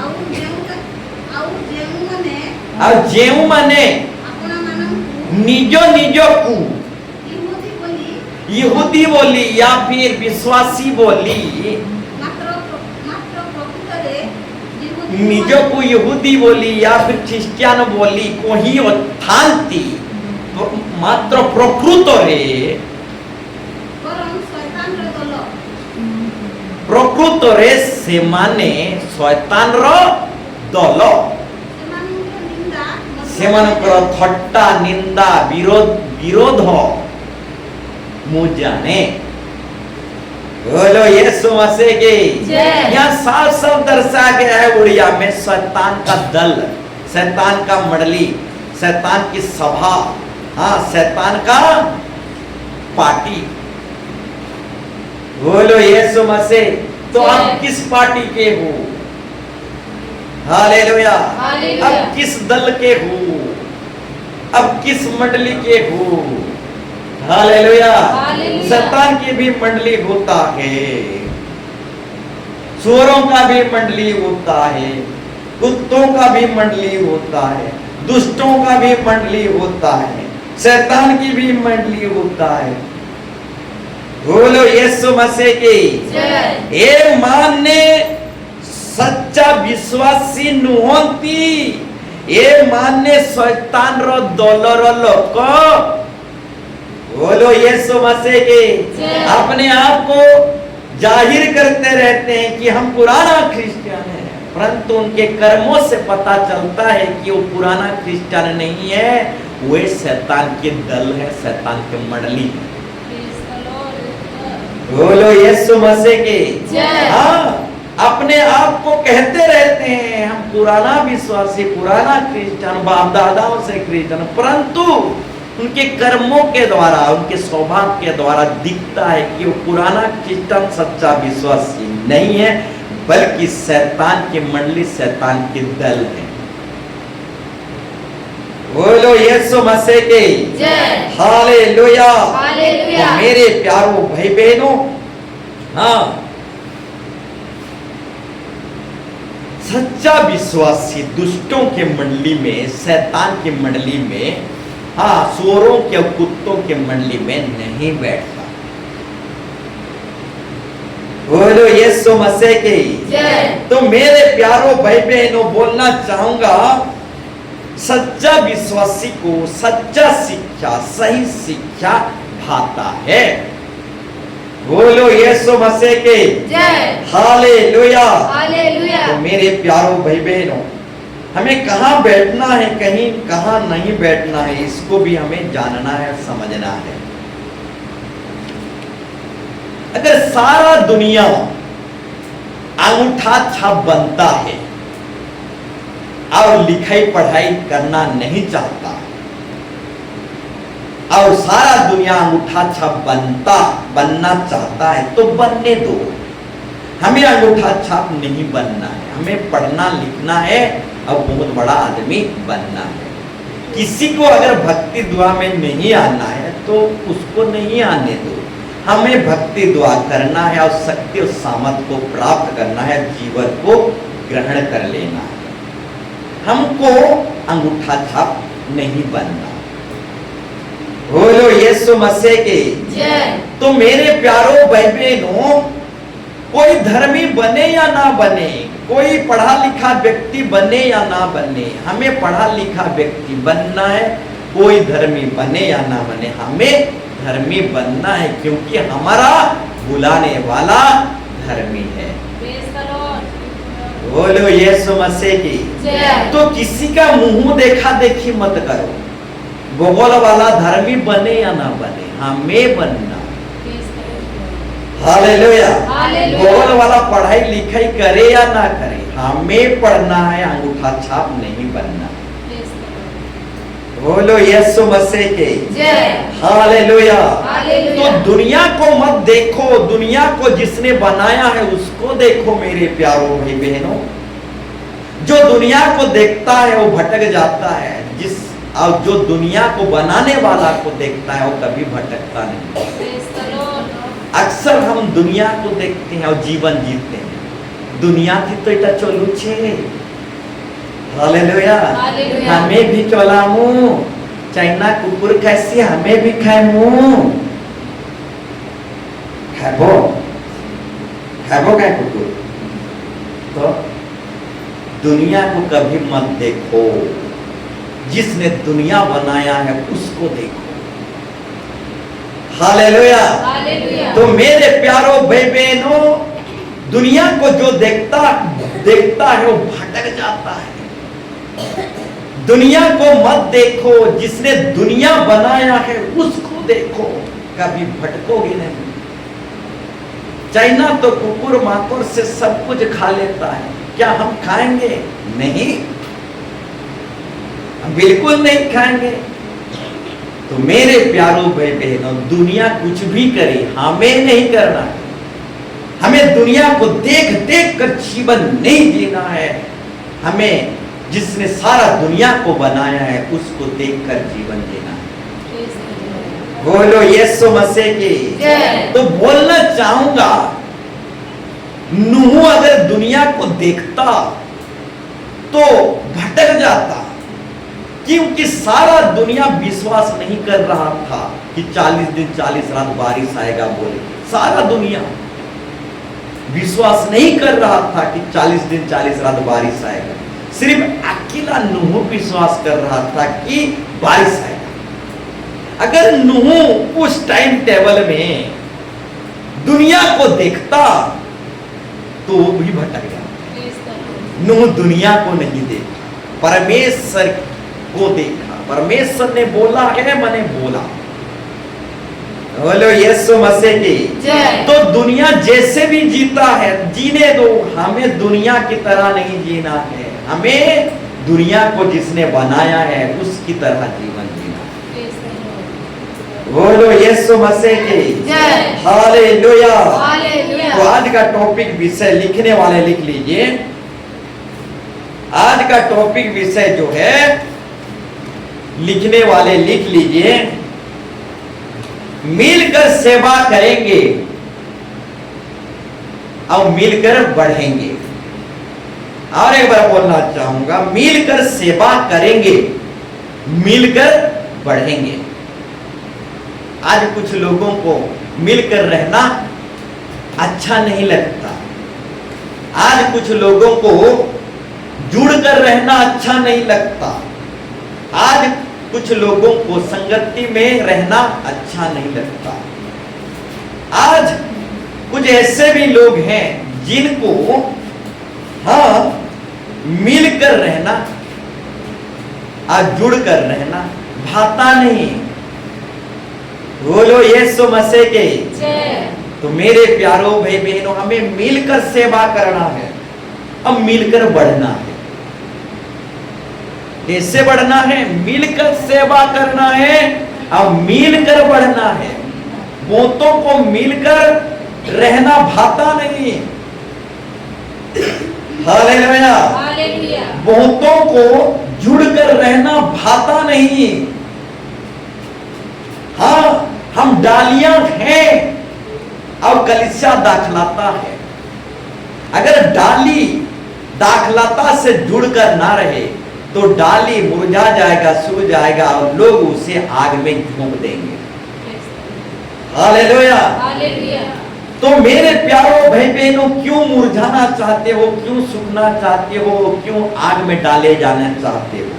ଆଉ ଯେଉଁମାନେ ଆଉ ଯେଉଁମାନେ ଆପଣମାନଙ୍କୁ ନିଜ ନିଜକୁ ଇହୁଦୀ ବୋଲି यहूदी बोली या फिर विश्वासी बोली ମାତ୍ର ପ୍ରକୃତରେ ଇହୁଦୀ ନିଜକୁ यहूदी बोली या फिर ଖ୍ରୀଷ୍ଟିଆନ बोली କହି ଥାନ୍ତି, ମାତ୍ର ପ୍ରକୃତରେ ବରଂ ଶୈତାନର ଦଳ ପ୍ରକୃତରେ ସେମାନେ ଶୈତାନର ଦଳ। ସେମାନଙ୍କର ଥଟ୍ଟା ନିନ୍ଦା ବିରୋଧ ମୁଁ ଜାଣେ। बोलो यीशु मसीह की जय। यहाँ साफ साफ दर्शाया गया है उड़िया में शैतान का दल, शैतान का मंडली, शैतान की सभा, हाँ शैतान का पार्टी। बोलो यीशु मसीह। तो जय। आप किस पार्टी के हो? हालेलुया। हालेलुया। अब किस दल के हो? अब किस मंडली के हो? हालेलुया। हालेलुया। शैतान की भी मंडली होता है, सुअरों का भी मंडली होता है, कुत्तों का भी मंडली होता है, दुष्टों का भी मंडली होता है, शैतान की भी मंडली होता है। बोलो यीशु मसीह की जय। ए माने सच्चा विश्वासी नुहंती, ए माने शैतान रो दलर लोक। बोलो यीशु मसीह की जय। अपने आप को जाहिर करते रहते हैं कि हम पुराना क्रिश्चियन है, परंतु उनके कर्मों से पता चलता है कि वो पुराना क्रिश्चियन नहीं है, वे शैतान के दल है, शैतान के मंडली है। बोलो यीशु मसीह की जय। हाँ, अपने आप को कहते रहते हैं हम पुराना विश्वासी, पुराना क्रिश्चियन, बाप दादाओं से क्रिश्चियन, परंतु उनके कर्मों के द्वारा, उनके स्वभाव के द्वारा दिखता है कि वो पुराना क्रिश्चियन सच्चा विश्वासी नहीं है, बल्कि शैतान की मंडली, शैतान के दल है। बोलो यीशु मसीह की जय। हालेलुया। हालेलुया। तो मेरे प्यारों भाई बहनों, हाँ सच्चा विश्वासी दुष्टों के मंडली में, शैतान की मंडली में, हाँ सुअरों के और कुत्तों के मंडली में नहीं बैठता। बोलो यीशु मसीह की जय। तो मेरे प्यारों भाई बहनों बोलना चाहूंगा, सच्चा विश्वासी को सच्चा शिक्षा, सही शिक्षा भाता है। बोलो यीशु मसीह के जय। हालेलुया। हालेलुया। तो मेरे प्यारों भाई बहनों, हमें कहाँ बैठना है, कहीं कहाँ नहीं बैठना है, इसको भी हमें जानना है, समझना है। अगर सारा दुनिया अंगूठा छाप बनता है और लिखाई पढ़ाई करना नहीं चाहता, और सारा दुनिया अंगूठा छाप बनना चाहता है, तो बनने दो। हमें अंगूठा छाप नहीं बनना है, हमें पढ़ना लिखना है और बहुत बड़ा आदमी बनना है। किसी को अगर भक्ति दुआ में नहीं आना है तो उसको नहीं आने दो। हमें भक्ति दुआ करना है और शक्ति और सामर्थ को प्राप्त करना है, जीवन को ग्रहण कर लेना है। हमको अंगूठा छाप नहीं बनना। बोलो यीशु मसीह के जय। तो मेरे प्यारों भाई बहनों, कोई धर्मी बने या ना बने, कोई पढ़ा लिखा व्यक्ति बने या ना बने, हमें पढ़ा लिखा व्यक्ति बनना है। कोई धर्मी बने या ना बने, हमें धर्मी बनना है, क्योंकि हमारा बुलाने वाला धर्मी है। बोलो यीशु मसीह की जय। तो किसी का मुंह देखा देखी मत करो। बगल वाला धर्मी बने या ना बने, हमें बनना। हालेलुया। हालेलुया। बगल वाला पढ़ाई लिखाई करे या ना करे, हमें पढ़ना है, अंगूठा छाप नहीं बनना। बोलो यीशु मसीह के जय। हालेलुया। हालेलुया। तो दुनिया को मत देखो, दुनिया को जिसने बनाया है उसको देखो मेरे प्यारों भाई बहनों। जो दुनिया को देखता है वो भटक जाता है, जिस और जो दुनिया को बनाने वाला को देखता है वो कभी भटकता नहीं। Praise the Lord. अक्सर हम दुनिया को देखते हैं और जीवन जीते हैं। दुनिया थी तो इटा चलू छे, हालेलुया, हालेलुया। हमें भी चलामू, चाइना कुकुर कैसी हमें भी खाएमू, खाबो खाबो क्या कुकुर। तो दुनिया को कभी मत देखो, जिसने दुनिया बनाया है उसको देखो। हालेलुया। Hallelujah. तो मेरे प्यारो भाई बहनों, दुनिया को जो देखता है वो भटक जाता है। दुनिया को मत देखो, जिसने दुनिया बनाया है उसको देखो, कभी भटकोगे नहीं। चाइना तो कुकुर माकुर से सब कुछ खा लेता है, क्या हम खाएंगे? नहीं, हम बिल्कुल नहीं खाएंगे। तो मेरे प्यारो भाई बहनों, दुनिया कुछ भी करे, हमें नहीं करना है। हमें दुनिया को देख देख कर जीवन नहीं जीना है। हमें जिसने सारा दुनिया को बनाया है उसको देखकर जीवन जीना है। Praise the Lord. बोलो यीशु मसीह की जय। तो बोलना चाहूंगा, नूह अगर दुनिया को देखता तो भटक जाता, क्योंकि सारा दुनिया विश्वास नहीं कर रहा था कि 40 दिन 40 रात बारिश आएगा बोले। सारा दुनिया विश्वास नहीं कर रहा था कि 40 दिन 40 रात बारिश आएगा। सिर्फ अकेला नूह विश्वास कर रहा था कि बारिश आएगा। अगर नूह उस टाइम टेबल में दुनिया को देखता तो वो भी भटक गया। Praise the Lord. नूह दुनिया को नहीं देखा, परमेश्वर को देखा। परमेश्वर ने बोला है, मैंने बोला। बोलो यीशु मसीह की जय। तो दुनिया जैसे भी जीता है जीने दो, हमें दुनिया की तरह नहीं जीना है। हमें दुनिया को जिसने बनाया है उसकी तरह जीवन जीना है। Praise the Lord. बोलो यीशु मसीह की जय। हालेलुया। हालेलुया। तो आज का टॉपिक विषय लिखने वाले लिख लीजिए। आज का टॉपिक विषय जो है लिखने वाले लिख लीजिए, मिलकर सेवा करेंगे और मिलकर बढ़ेंगे। और एक बार बोलना चाहूंगा, मिलकर सेवा करेंगे, मिलकर बढ़ेंगे। आज कुछ लोगों को मिलकर रहना अच्छा नहीं लगता। आज कुछ लोगों को जुड़कर रहना अच्छा नहीं लगता। आज कुछ लोगों को संगति में रहना अच्छा नहीं लगता। आज कुछ ऐसे भी लोग हैं जिनको मिलकर रहना और जुड़कर रहना भाता नहीं। बोलो यीशु मसीह के जय। तो मेरे प्यारो भाई बहनों, हमें मिलकर सेवा करना है और मिलकर बढ़ना है। कैसे बढ़ना है? मिलकर सेवा करना है और मिलकर बढ़ना है। बहुतों को मिलकर रहना भाता नहीं। हालेलुया। Hallelujah. बहुतों को जुड़कर रहना भाता नहीं। हाँ, हम डालियां हैं और कलीसिया दाखलाता है। अगर डाली दाखलाता से जुड़कर ना रहे तो डाली मुरझा जाएगा, सूख जाएगा और लोग उसे आग में झोंक देंगे। हालेलुया। Hallelujah. तो मेरे प्यारो भाई बहनों, क्यों मुरझाना चाहते हो? क्यों सूखना चाहते हो? क्यों आग में डाले जाना चाहते हो?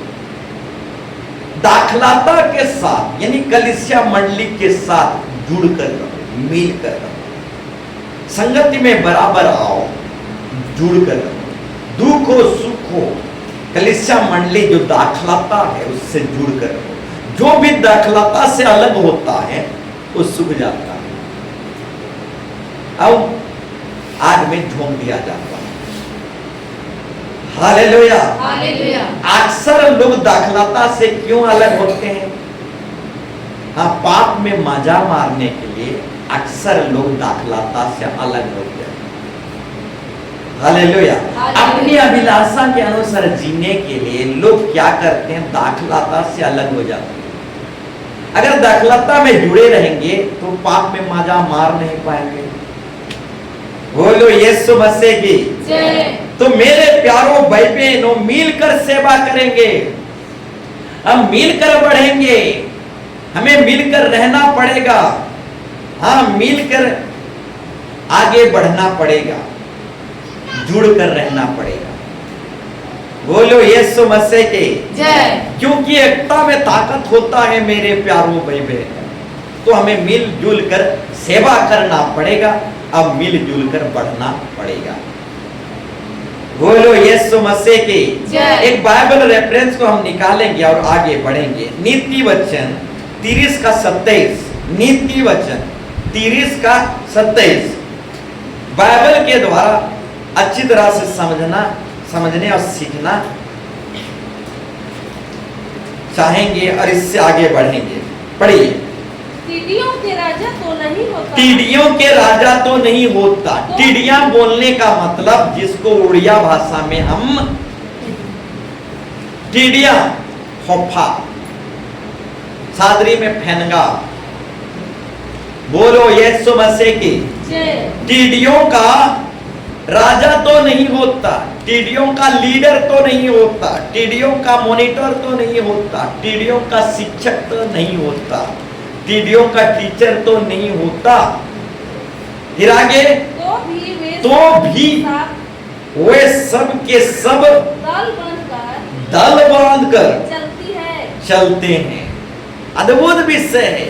दाखलाता के साथ यानी कलीसिया मंडली के साथ जुड़कर रहो, मिलकर रहो, संगति में बराबर आओ, जुड़कर रहो। दुख हो सुख हो, कलीसिया मंडली जो दाखलाता है उससे जुड़कर रहो। जो भी दाखलाता से अलग होता है वो सूख जाता है, अब आग में झोंक दिया जाता है। हालेलुया। Hallelujah. अक्सर लोग दाखलाता से क्यों अलग होते हैं? हाँ, पाप में मजा मारने के लिए अक्सर लोग दाखलाता से अलग होते हैं। हालेलुया। हालेलुया। अपनी अभिलाषा के अनुसार जीने के लिए लोग क्या करते हैं, दाखलता से अलग हो जाते हैं। अगर दाखलता में जुड़े रहेंगे तो पाप में मजा मार नहीं पाएंगे। बोलो यीशु मसीह की जय। तो मेरे प्यारों भाई बहनों, मिलकर सेवा करेंगे, हम मिलकर बढ़ेंगे, हमें मिलकर रहना पड़ेगा। हाँ, मिलकर आगे बढ़ना पड़ेगा, जुड़कर रहना पड़ेगा। बोलो यीशु मसीह की जय। क्योंकि एकता में ताकत होता है मेरे प्यारों भाई बहन। तो हमें मिलजुल कर सेवा करना पड़ेगा, अब मिलजुल कर बढ़ना पड़ेगा। बोलो यीशु मसीह की जय। एक बाइबल रेफरेंस को हम निकालेंगे और आगे बढ़ेंगे। नीति वचन 30 का 27, नीति वचन 30 का 27 बाइबल के द्वारा अच्छी तरह से समझने और सीखना चाहेंगे और इससे आगे बढ़ेंगे। पढ़िए। टिड्डियों के राजा तो नहीं होता। टिड्डियों के राजा तो नहीं होता। टिड्डियां बोलने का मतलब, जिसको उड़िया भाषा में हम टिड्डियां, खोफा, सादरी में फेनगा। बोलो यीशु मसीह की जय। टिड्डियों का राजा तो नहीं होता, टिड्डियों का लीडर तो नहीं होता, टिड्डियों का मॉनिटर तो नहीं होता, टिड्डियों का शिक्षक तो नहीं होता, टिड्डियों का टीचर तो नहीं होता। फिर आगे तो भी वे सब के सब दल बांधकर चलते हैं। अद्भुत विषय है।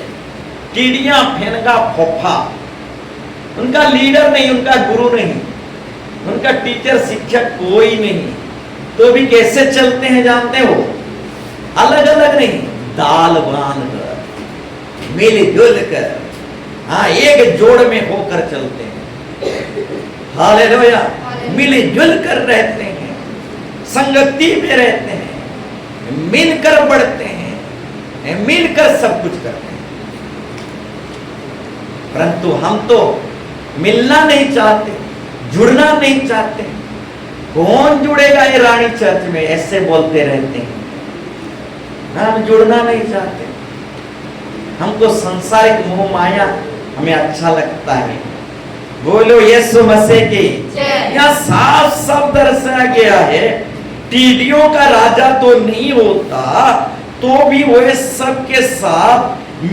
टिड्डियां, फेनगा, फोफा, उनका लीडर नहीं, उनका गुरु नहीं, उनका टीचर शिक्षक कोई नहीं, तो भी कैसे चलते हैं जानते हो? अलग अलग नहीं, दाल बांधकर, मिलजुल कर, हाँ, एक जोड़ में होकर चलते हैं। हालेलुया। मिलजुल कर रहते हैं, संगति में रहते हैं, मिलकर बढ़ते हैं, मिलकर सब कुछ करते हैं। परंतु हम तो मिलना नहीं चाहते, जुड़ना नहीं चाहते। कौन जुड़ेगा ये रानी चर्च में, ऐसे बोलते रहते हैं। हम जुड़ना नहीं चाहते, हमको संसारिक मोह माया हमें अच्छा लगता है। बोलो यीशु मसीह की यहाँ साफ साफ दर्शाया गया है, टिड्डियों का राजा तो नहीं होता, तो भी वे सबके साथ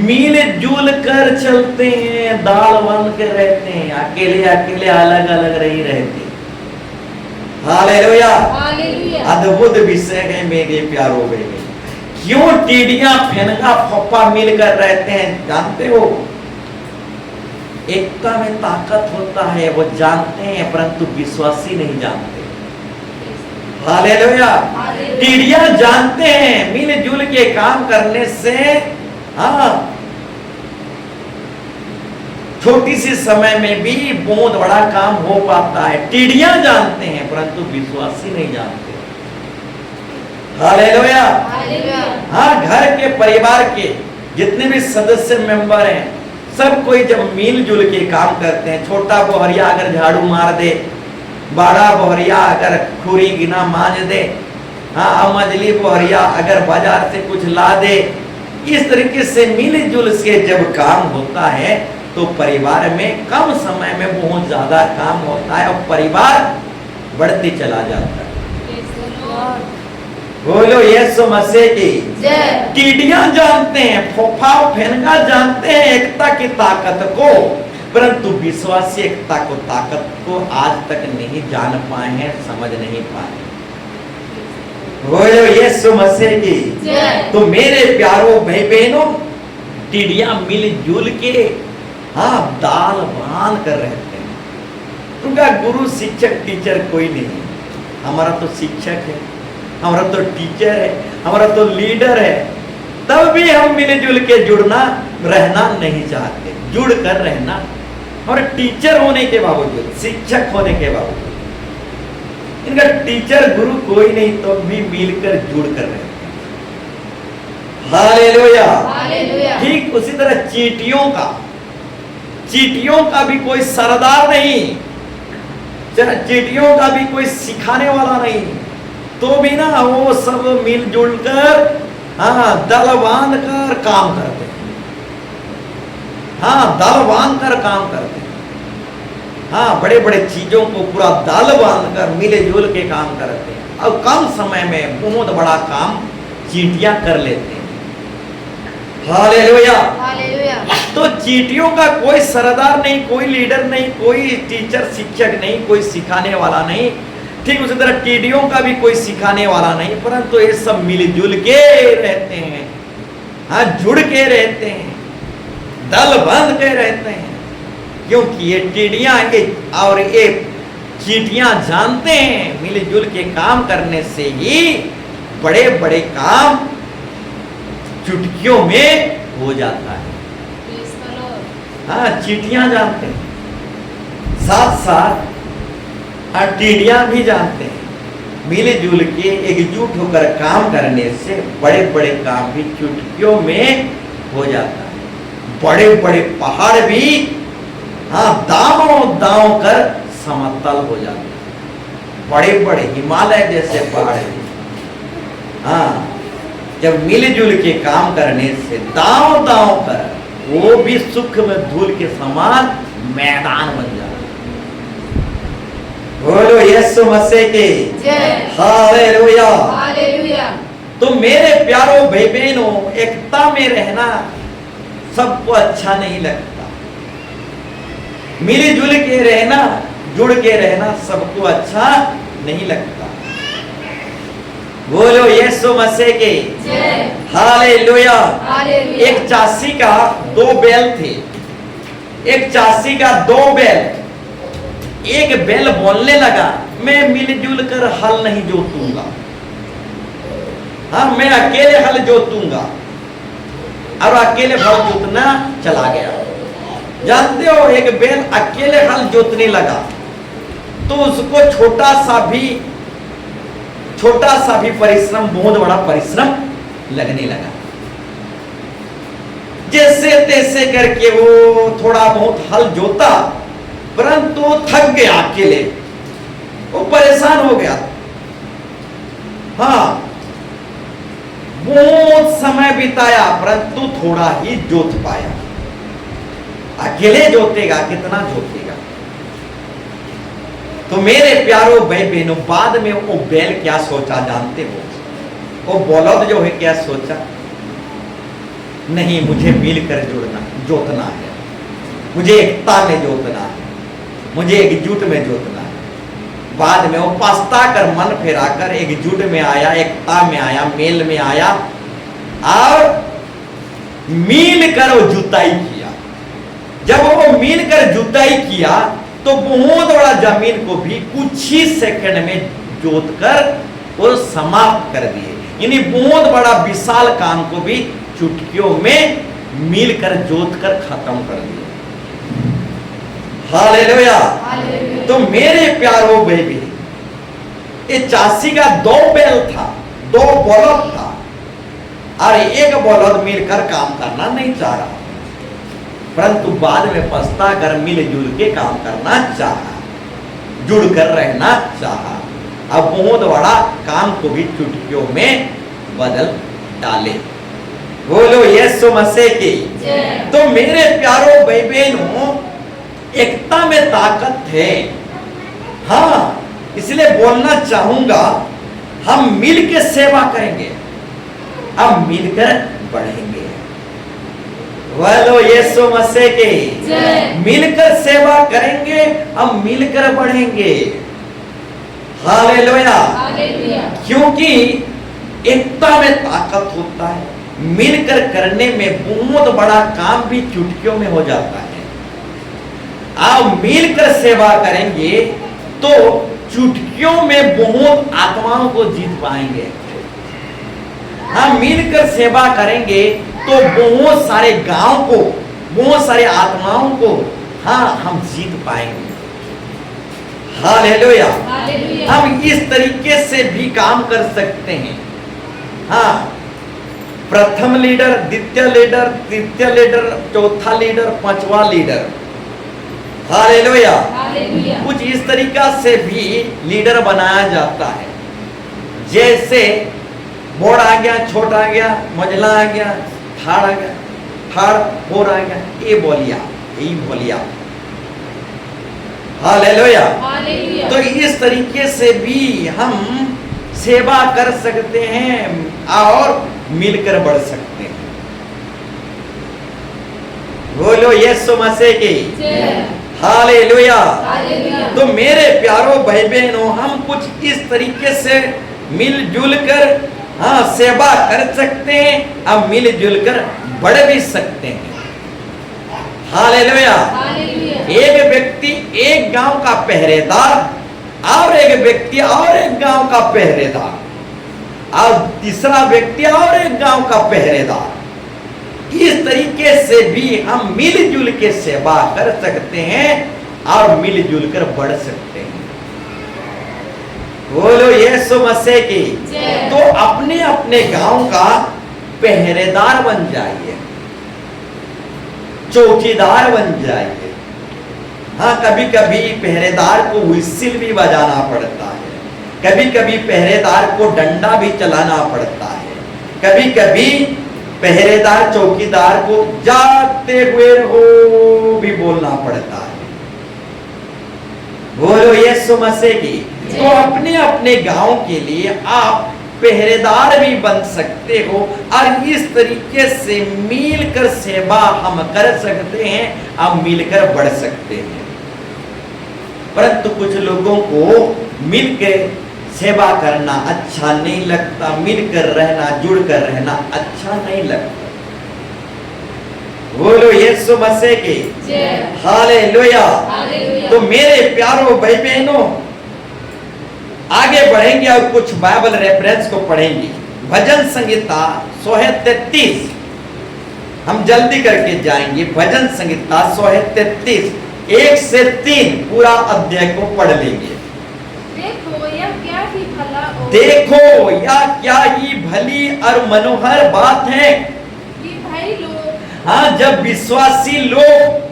मिलजुल कर चलते हैं, दाल बांध के रहते हैं, अकेले अकेले अलग अलग नहीं रहते। हालेलुया। अद्भुत विषय है मेरे प्यारों में। क्यों टिड्डियां, फेनगा, फप्पा मिलकर रहते हैं जानते हो? एकता में ताकत होता है, वो जानते हैं, परंतु विश्वासी नहीं जानते। हालेलुया। टिड्डियां जानते हैं मिलजुल के काम करने से, हाँ, छोटी सी समय में भी बहुत बड़ा काम हो पाता है। टिड्डियां जानते हैं, परंतु विश्वासी नहीं जानते। हालेलुया। हाँ, घर के परिवार के जितने भी सदस्य मेंबर हैं, सब कोई जब मिलजुल के काम करते हैं, छोटा बोहरिया अगर झाड़ू मार दे, बड़ा बोहरिया अगर खुरी गिना मांज दे, हाँ, मजली बोहरिया अगर बाजार से कुछ ला दे, इस तरीके से मिलजुल से जब काम होता है तो परिवार में कम समय में बहुत ज्यादा काम होता है और परिवार बढ़ते चला जाता है। बोलो यीशु मसीह की जय। टिड्डियां जानते हैं, फोफा फेनगा जानते हैं एकता की ताकत को, परंतु विश्वासी एकता को, ताकत को आज तक नहीं जान पाए हैं, समझ नहीं पाए। बोलो यीशु मसीह की जय। तो मेरे प्यारों भाई बहनों, टिड्डियां मिलजुल के, हाँ, दाल बांध कर रहते हैं। उनका गुरु शिक्षक टीचर कोई नहीं। हमारा तो शिक्षक है, हमारा तो टीचर है, हमारा तो लीडर है, तब भी हम मिलजुल के जुड़ना रहना नहीं चाहते, जुड़ कर रहना। और टीचर होने के बावजूद, शिक्षक होने के बावजूद, इनका टीचर गुरु कोई नहीं, तो भी मिलकर जुड़ कर रहते हैं। हालेलुया। ठीक उसी तरह चींटियों का भी कोई सरदार नहीं। चींटियों का भी कोई सिखाने वाला नहीं, तो भी ना वो सब मिलजुल कर दल बांध कर काम करते हैं। दल बांध कर काम करते हैं। बड़े बड़े चीजों को पूरा दल बांध कर मिले जुल के काम करते हैं और कम समय में बहुत बड़ा काम चींटियां कर लेते हैं। हालेलुया। हालेलुया। तो चींटियों का कोई सरदार नहीं, कोई लीडर नहीं, कोई टीचर शिक्षक नहीं, कोई सिखाने वाला नहीं। ठीक उसी तरह टीडियों का भी कोई सिखाने वाला नहीं, परंतु ये सब मिलजुल के रहते हैं, जुड़ के रहते हैं, दल बंध के रहते हैं, क्योंकि ये टीडियां और ये चींटियां जानते हैं मिलजुल के काम करने से ही बड़े बड़े काम चुटकियों में हो जाता है। चींटियां जानते हैं, साथ साथ टीडियां भी जानते हैं। मिलजुल के एकजुट होकर काम करने से बड़े बड़े काम भी चुटकियों में हो जाता है। बड़े बड़े पहाड़ भी दांव दांव कर समतल हो जाते हैं। बड़े बड़े हिमालय जैसे पहाड़ भी जब मिलजुल के काम करने से दांव दांव कर वो भी सूक्ष्म धूल के समान मैदान बन जाता है। बोलो यीशु मसीह की जय। हालेलुया। हालेलुया। तो मेरे प्यारों भाई बहनों, एकता में रहना सबको अच्छा नहीं लगता। मिलजुल के रहना, जुड़ के रहना सबको अच्छा नहीं लगता। बोलो यीशु मसीह की जय। हालेलुया। हालेलुया। एक चासी का 2 बैल थे। एक चासी का 2 बैल। एक बैल बोलने लगा, मैं मिलजुल कर हल नहीं जोतूंगा, मैं अकेले हल जोतूंगा, और अकेले हल जोतना चला गया। जानते हो, एक बैल अकेले हल जोतने लगा तो उसको छोटा सा भी परिश्रम, बहुत बड़ा परिश्रम लगने लगा। जैसे तैसे करके वो थोड़ा बहुत हल जोता, परंतु थक गया अकेले, वो परेशान हो गया। बहुत समय बिताया परंतु थोड़ा ही जोत पाया। अकेले जोतेगा कितना जोतेगा। तो मेरे प्यारों भाई बहनों, बाद में वो बैल क्या सोचा जानते हो? वो बौलद जो है क्या सोचा, नहीं मुझे मिलकर जोतना है, मुझे एकता में जोतना है, मुझे एकजुट में जोतना है। बाद में वो पछता कर मन फिराकर एकजुट में आया, एकता में आया, मेल में आया और मिलकर वो जुताई किया। जब वो मिलकर जुताई किया तो बहुत बड़ा जमीन को भी कुछ ही सेकंड में जोतकर वो समाप्त कर दिए। यानी बहुत बड़ा विशाल काम को भी चुटकियों में मिलकर जोतकर खत्म कर दिया। हालेलुया। हालेलुया। तो मेरे प्यारों बेबी, ये चासी का 2 बैल था, 2 बौलद था, और एक बौलद मिलकर काम करना नहीं चाह रहा, परंतु बाद में पछता कर मिलजुल के काम करना चाहा, जुड़कर रहना चाहा। अब बहुत बड़ा काम को भी चुटकियों में बदल डाले। बोलो यीशु मसीह की जय। तो मेरे प्यारों भाई बहनों, एकता में ताकत है। इसलिए बोलना चाहूंगा, हम मिलकर सेवा करेंगे, हम मिलकर बढ़ेंगे। बोलो यीशु मसीह की जय। मिलकर सेवा करेंगे, हम मिलकर बढ़ेंगे। हालेलुया। हालेलुया। क्योंकि एकता में ताकत होता है, मिलकर करने में बहुत बड़ा काम भी चुटकियों में हो जाता है। आप मिलकर सेवा करेंगे तो चुटकियों में बहुत आत्माओं को जीत पाएंगे। हम मिलकर सेवा करेंगे तो बहुत सारे गांव को, बहुत सारे आत्माओं को हम जीत पाएंगे। हालेलुया। हालेलुया। हम इस तरीके से भी काम कर सकते हैं। प्रथम लीडर, द्वितीय लीडर, तृतीय लीडर, चौथा लीडर, 5वां लीडर, हालेलुया। हालेलुया। कुछ इस तरीका से भी लीडर बनाया जाता है, जैसे बोड़ आ गया, छोटा आ गया, मझला आ गया, थाड़ आ गया, थाड़ बोर आ गया, ये बोलिया, यही बोलिया। हालेलुया। हालेलुया। तो इस तरीके से भी हम सेवा कर सकते हैं और मिलकर बढ़ सकते हैं। बोलो यीशु मसीह की जय। हालेलुया। हालेलुया। तो मेरे प्यारो भाई बहनों, हम कुछ इस तरीके से मिलजुल कर सेवा कर सकते हैं और मिलजुल कर बढ़ भी सकते हैं। हालेलुया। हालेलुया। एक व्यक्ति एक गांव का पहरेदार और एक व्यक्ति और एक गांव का पहरेदार और तीसरा व्यक्ति और एक गांव का पहरेदार, इस तरीके से भी हम मिलजुल के सेवा कर सकते हैं और मिलजुल कर बढ़ सकते हैं। बोलो यीशु मसीह की। जय। तो अपने अपने गांव का पहरेदार बन जाइए, चौकीदार बन जाइए। हाँ, कभी कभी पहरेदार को व्हिसिल भी बजाना पड़ता है, कभी कभी पहरेदार को डंडा भी चलाना पड़ता है, कभी कभी पहरेदार चौकीदार को जाते हुए हो भी बोलना पड़ता है। बोलो यीशु मसीह की। तो अपने अपने गांव के लिए आप पहरेदार भी बन सकते हो और इस तरीके से मिलकर सेवा हम कर सकते हैं और मिलकर बढ़ सकते हैं। परंतु कुछ लोगों को मिलकर सेवा करना अच्छा नहीं लगता, मिलकर रहना, जुड़कर रहना अच्छा नहीं लगता। बोलो यीशु मसीह की जय। हालेलुया। हालेलुया। तो मेरे प्यारो भाई बहनों, आगे बढ़ेंगे और कुछ बाइबल रेफरेंस को पढ़ेंगे। भजन संहिता 133, हम जल्दी करके जाएंगे। भजन संहिता 133 1 से 3 पूरा अध्याय को पढ़ लेंगे। देखो यह क्या ही भला और देखो या क्या ही भली और मनोहर बात है कि भाई लोग हाँ, जब विश्वासी लोग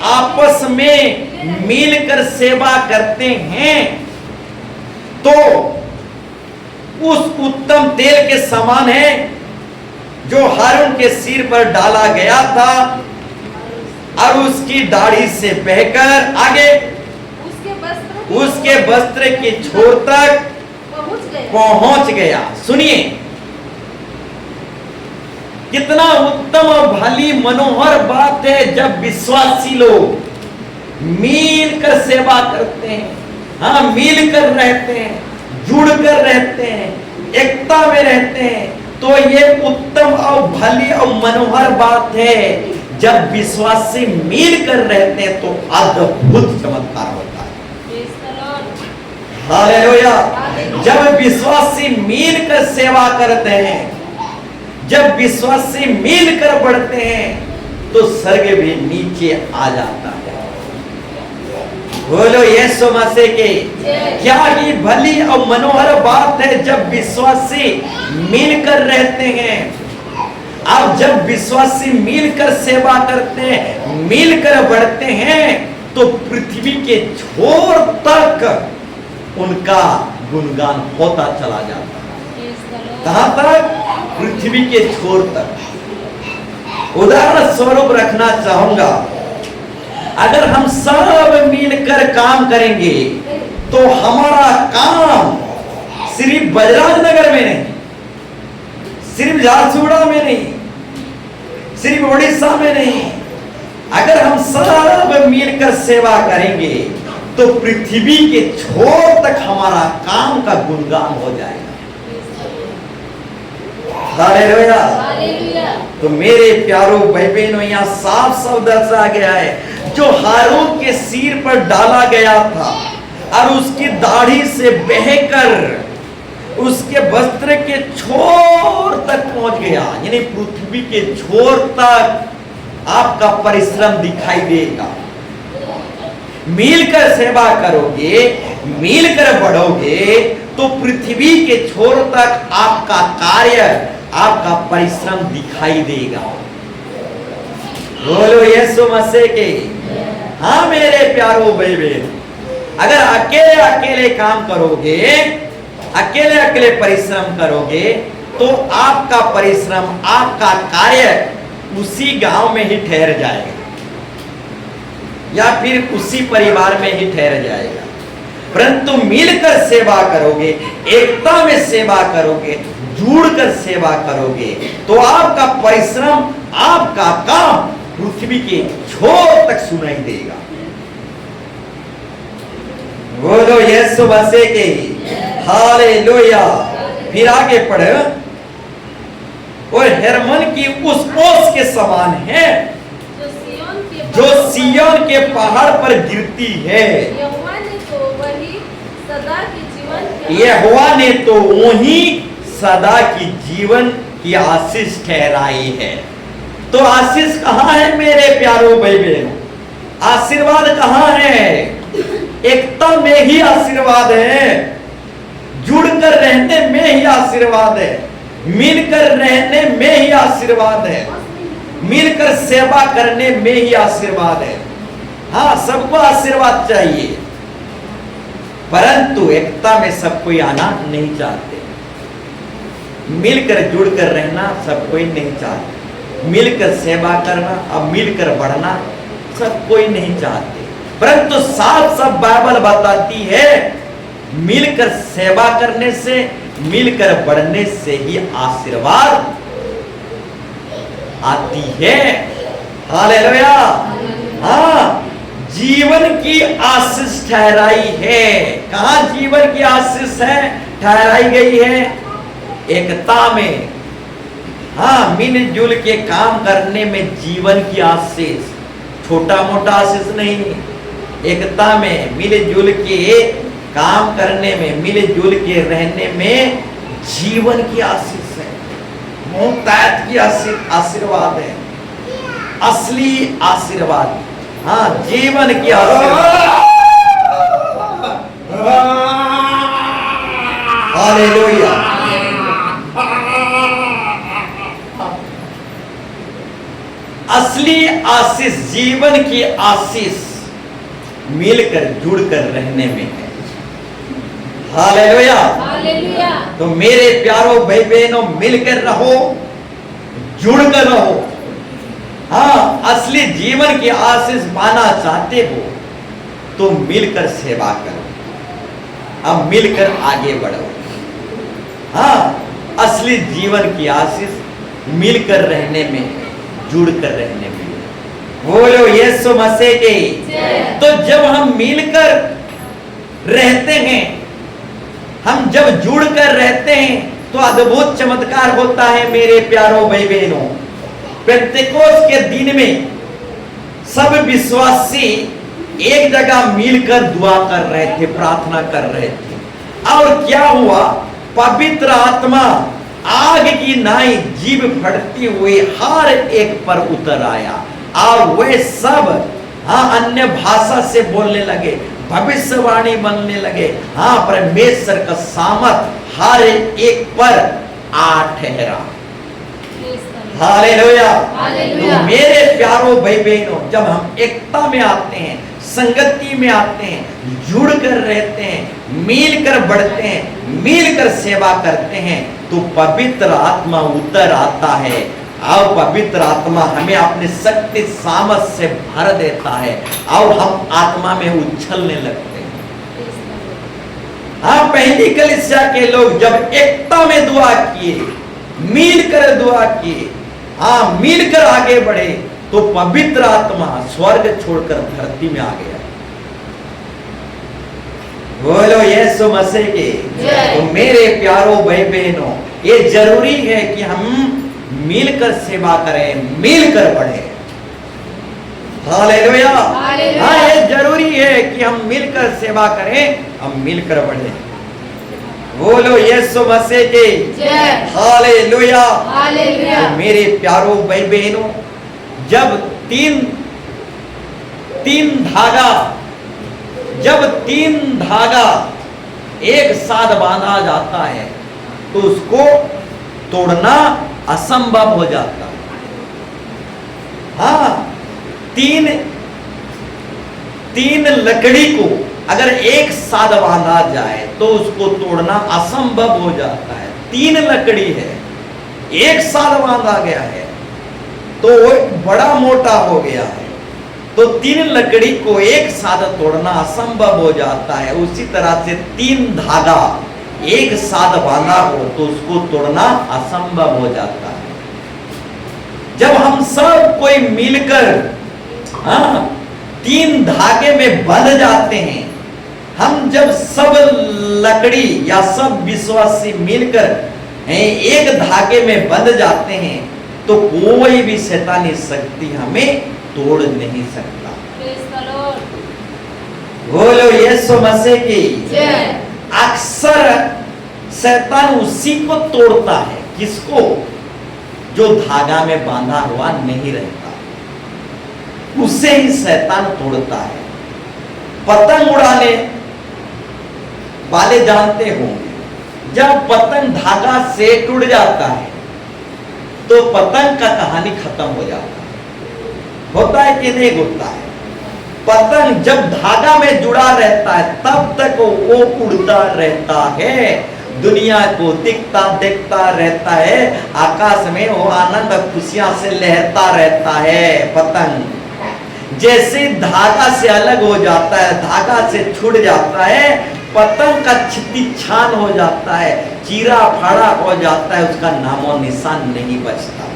आपस में मिलकर सेवा करते हैं तो उस उत्तम तेल के समान है जो हारून के सिर पर डाला गया था और उसकी दाढ़ी से बहकर आगे उसके वस्त्र के छोर तक पहुंच गया। सुनिए, कितना उत्तम और भली मनोहर बात है जब विश्वासी लोग मिलकर सेवा करते हैं, हाँ, मिलकर रहते हैं, जुड़कर रहते हैं, एकता में रहते हैं। तो ये उत्तम और भली और मनोहर बात है। जब विश्वासी मिलकर रहते हैं तो अद्भुत चमत्कार होता है। हालेलुया। जब विश्वासी मिलकर सेवा करते हैं, जब विश्वासी मिलकर बढ़ते हैं तो स्वर्ग भी नीचे आ जाता है। बोलो यीशु मसीह की। क्या ही भली और मनोहर बात है जब विश्वासी मिलकर रहते हैं। अब जब विश्वासी मिलकर सेवा करते हैं, मिलकर बढ़ते हैं तो पृथ्वी के छोर तक उनका गुणगान होता चला जाता है। कहां तक? पृथ्वी के छोर तक। उदाहरण स्वरूप रखना चाहूंगा, अगर हम सब मिलकर काम करेंगे तो हमारा काम सिर्फ बजराजनगर में नहीं, सिर्फ झारसुगुड़ा में नहीं, सिर्फ उड़ीसा में नहीं, अगर हम सब मिलकर सेवा करेंगे तो पृथ्वी के छोर तक हमारा काम का गुणगान हो जाएगा। हालेलुया। तो मेरे प्यारो भाई बहनों, यहाँ साफ साफ दर्शा गया है जो हारून के सिर पर डाला गया था और उसकी दाढ़ी से बहकर उसके वस्त्र के छोर तक पहुंच गया, यानी पृथ्वी के छोर तक आपका परिश्रम दिखाई देगा। मिलकर सेवा करोगे, मिलकर बढ़ोगे तो पृथ्वी के छोर तक आपका कार्य, आपका परिश्रम दिखाई देगा। बोलो यीशु मसीह के। हाँ मेरे प्यारो भाई बहन, अगर अकेले अकेले काम करोगे, अकेले अकेले परिश्रम करोगे, तो आपका परिश्रम, आपका कार्य उसी गांव में ही ठहर जाएगा या फिर उसी परिवार में ही ठहर जाएगा। परंतु मिलकर सेवा करोगे, एकता में सेवा करोगे, जुड़कर सेवा करोगे, तो आपका परिश्रम, आपका काम पृथ्वी के छोर तक सुनाई देगा। बोलो यीशु मसीह के हालेलुया। फिर आगे पढ़े, और हेर्मोन की उस ओस के समान है जो सिय्योन के पहाड़ पर गिरती है। यहोवा ने तो वही सदा के जीवन के यहोवा ने तो वही सदा की जीवन की आशीष ठहराई है। तो आशीष कहाँ है मेरे प्यारो भाई बहनों? आशीर्वाद कहाँ है? एकता में ही आशीर्वाद है, जुड़कर रहने में ही आशीर्वाद है, मिलकर रहने में ही आशीर्वाद है, मिलकर सेवा करने में ही आशीर्वाद है। हाँ, सबको आशीर्वाद चाहिए, परंतु एकता में सब कोई आना नहीं चाहते। मिलकर जुड़कर रहना सब कोई नहीं चाहते, मिलकर सेवा करना और मिलकर बढ़ना सब कोई नहीं चाहते। परंतु साफ साफ बाइबल बताती है, मिलकर सेवा करने से, मिलकर बढ़ने से ही आशीर्वाद आती है। हालेलुया। हाँ, जीवन की आशीष ठहराई है। कहाँ जीवन की आशीष है, ठहराई गई है? एकता में। हाँ, मिलजुल के काम करने में जीवन की आशीष, छोटा मोटा आशीष नहीं, एकता में मिलजुल के काम करने में, मिलजुल के रहने में जीवन की आशीष है, मोहतायत की आशीर्वाद है, असली आशीर्वाद। हाँ, जीवन की आशीर्वाद। हालेलुया। असली आशीष, जीवन की आशीष मिलकर जुड़कर रहने में है। हालेलुया। हालेलुया। तो मेरे प्यारो भाई बहनों, मिलकर रहो, जुड़कर रहो। हाँ, असली जीवन की आशीष पाना चाहते हो तो मिलकर सेवा करो, अब मिलकर आगे बढ़ो। हाँ, असली जीवन की आशीष मिलकर रहने में, जुड़कर रहने में। बोलो यीशु मसीह के। तो जब हम मिलकर रहते हैं, हम जब जुड़कर रहते हैं, तो अद्भुत चमत्कार होता है मेरे प्यारो भाई बहनों। पेंतेकोस्त के दिन में सब विश्वासी एक जगह मिलकर दुआ कर रहे थे, प्रार्थना कर रहे थे। और क्या हुआ? पवित्र आत्मा आग की नाई जीभ फटती हुई हर एक पर उतर आया, और वे सब अन्य भाषा से बोलने लगे, भविष्यवाणी बनने लगे। हाँ, परमेश्वर का सामर्थ हर एक पर आ ठहरा। हालेलुया। तो मेरे प्यारो भाई बहनों, जब हम एकता में आते हैं, संगति में आते हैं, जुड़कर रहते हैं, मिलकर बढ़ते हैं, मिलकर सेवा करते हैं, तो पवित्र आत्मा उतर आता है, और पवित्र आत्मा हमें अपने शक्ति सामर्थ से भर देता है, और हम आत्मा में उछलने लगते हैं। हाँ, पहली कलीसिया के लोग जब एकता में दुआ किए, मिलकर दुआ किए, हाँ, मिलकर आगे बढ़े, तो पवित्र आत्मा स्वर्ग छोड़कर धरती में आ गया। बोलो यीशु मसीह के। तो मेरे प्यारो भाई बहनों, ये जरूरी है कि हम मिलकर सेवा करें, मिलकर बढ़े। हालेलुया। हाँ, ये जरूरी है कि हम मिलकर सेवा करें, हम मिलकर बढ़े। बोलो यीशु मसीह के। हालेलुया। हालेलुया। तो मेरे प्यारो भाई बहनों, जब तीन धागा एक साथ बांधा जाता है, तो उसको तोड़ना असंभव हो जाता है। हाँ, तीन लकड़ी को अगर एक साथ बांधा जाए तो उसको तोड़ना असंभव हो जाता है। तीन लकड़ी है, एक साथ बांधा गया है तो वो बड़ा मोटा हो गया है, तो तीन लकड़ी को एक साथ तोड़ना असंभव हो जाता है। उसी तरह से तीन धागा एक साथ बांधा हो तो उसको तोड़ना असंभव हो जाता है। जब हम सब कोई मिलकर तीन धागे में बंध जाते हैं, हम जब सब लकड़ी या सब विश्वासी मिलकर एक धागे में बंध जाते हैं तो कोई भी शैतानी शक्ति हमें तोड़ नहीं सकता। Praise the Lord. बोलो यीशु मसीह की जय। अक्सर शैतान उसी को तोड़ता है, किसको? जो धागा में बांधा हुआ नहीं रहता, उसे ही शैतान तोड़ता है। पतंग उड़ाने वाले जानते होंगे, जब पतंग धागा से टूट जाता है तो पतंग का कहानी खत्म हो जाता है। होता है कि नहीं होता है? पतंग जब धागा में जुड़ा रहता है तब तक वो उड़ता रहता है, दुनिया को दिखता देखता रहता है, आकाश में वो आनंद और खुशियां से लहरता रहता है। पतंग जैसे धागा से अलग हो जाता है, धागा से छूट जाता है, पतंग का छिती छान हो जाता है, चीरा फाड़ा हो जाता है, उसका नामो निशान नहीं बचता।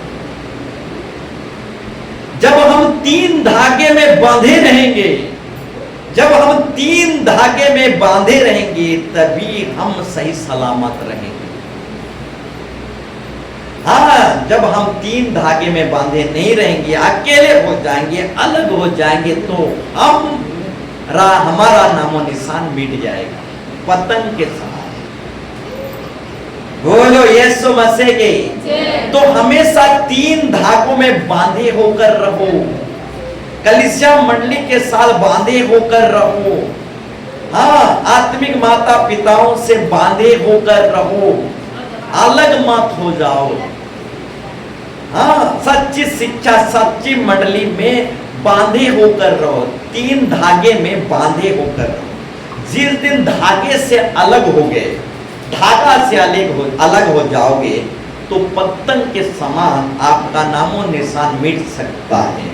जब हम तीन धागे में बांधे रहेंगे, जब हम तीन धागे में बांधे रहेंगे तभी हम सही सलामत रहेंगे। हाँ, जब हम तीन धागे में बांधे नहीं रहेंगे, अकेले हो जाएंगे, अलग हो जाएंगे तो हमारा नामो निशान मिट जाएगा पतंग के समान। बोलो यीशु मसीह के। तो हमेशा तीन धागों में बांधे होकर रहो, कलीसिया मंडली के साथ बांधे होकर रहो। हाँ, आत्मिक माता पिताओं से बांधे होकर रहो, अलग मत हो जाओ। हाँ, सच्ची शिक्षा सच्ची मंडली में बांधे होकर रहो, तीन धागे में बांधे होकर रहो। जिस दिन धागे से अलग हो गए, धागा से अलग हो जाओगे तो पतंग के समान आपका नामो निशान मिट सकता है।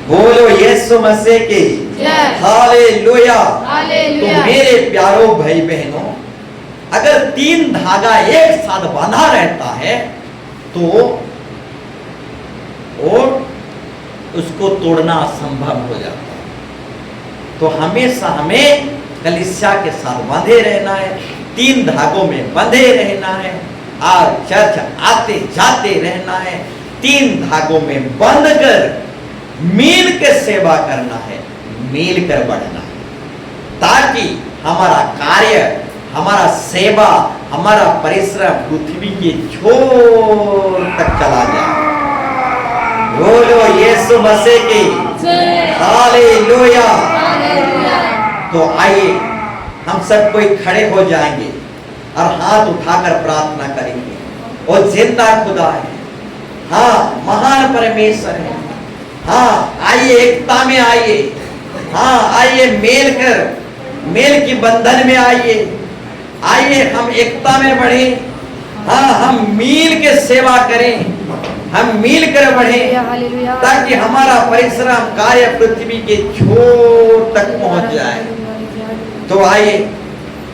बोलो यीशु मसीह की हालेलुया। तो मेरे प्यारो भाई बहनों, अगर तीन धागा एक साथ बांधा रहता है तो और उसको तोड़ना असंभव हो जाता है। तो हमेशा हमें कलीसिया के साथ बांधे रहना है, तीन धागों में बंधे रहना है और चर्च आते जाते रहना है, तीन धागों में बंध कर मिल के सेवा करना है, मिल कर बढ़ना है, ताकि हमारा कार्य, हमारा सेवा, हमारा परिश्रम पृथ्वी के छोर तक चला जाए। बोलो यीशु मसीह की हालेलुया। तो आइए हम सब कोई खड़े हो जाएंगे और हाथ उठाकर प्रार्थना करेंगे। वो जिंदा खुदा है, हाँ, महान परमेश्वर है। हाँ, आइए एकता में आइए। हाँ, आइए मेल की बंधन में आइए। आइए हम एकता में बढ़े। हाँ, हम मिल के सेवा करें, हम मिल कर बढ़े ताकि हमारा परिश्रम कार्य पृथ्वी के छोर तक पहुंच जाए। तो आइए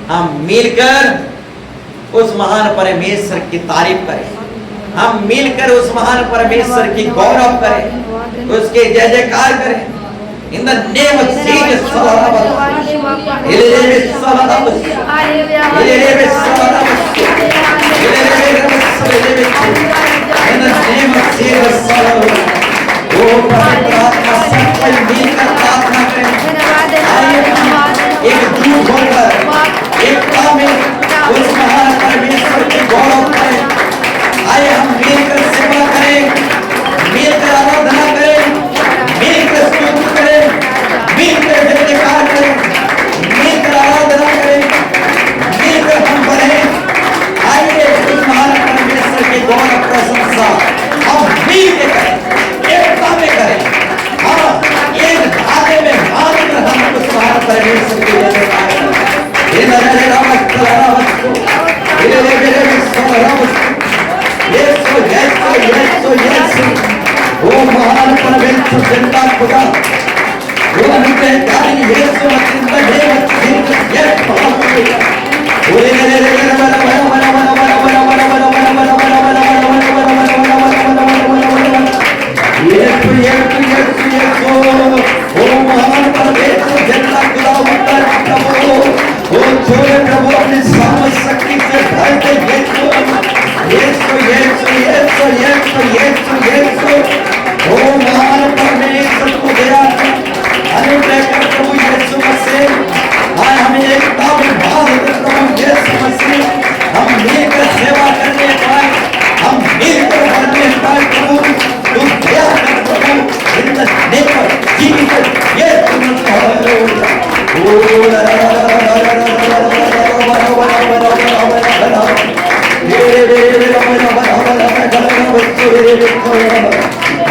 हम मिलकर उस महान परमेश्वर की तारीफ करें, हम मिलकर उस महान परमेश्वर की गौरव करें, उसके जय जयकार करें। In the name of Jesus, एक दूत होकर एकता में उस महान परमेश्वर की गौरव करें। आइए हम मिलकर सेवा करें, मिलकर आराधना करें, मिलकर स्तुति करें, मिलकर जय जयकार करें, मिलकर आराधना करें, मिलकर हम बढ़े। आइए उस महान परमेश्वर की गौरव प्रशंसा हम मिलकर करें, एकता में करें। हाँ, एक Yesu जनता खुदा वो अनुग्रहकारी यीशु मसीह का नाम जीसस यस हालेलुया ओरे रे रे रे बरा बरा बरा बरा बरा बरा बरा बरा बरा बरा बरा बरा यीशु यीशु यीशु यीशु ओ महान परमेश्वर जनता खुदा उत्तर प्रभु ओ छोड़े प्रभु अपनी सामर्थ शक्ति से भर दे यीशु यीशु यीशु यीशु यीशु यीशु ओ महान परमेश्वर को दया अनुग्रह कर प्रभु यीशु मसीह आज हमें एकता में भाव दे प्रभु यीशु मसीह हम मिलकर सेवा करने पाए हम मिलकर बढ़ने पाए प्रभु तू दया कर प्रभु in the name of Jesus Yeshu Masih ओ ला ला ला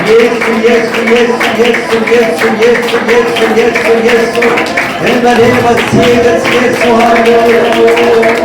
Yesu, Yesu, Yesu, Yesu, Yesu, Yesu, Yesu, Yesu, Yesu, in the name of Jesus, Yesu, hallelujah.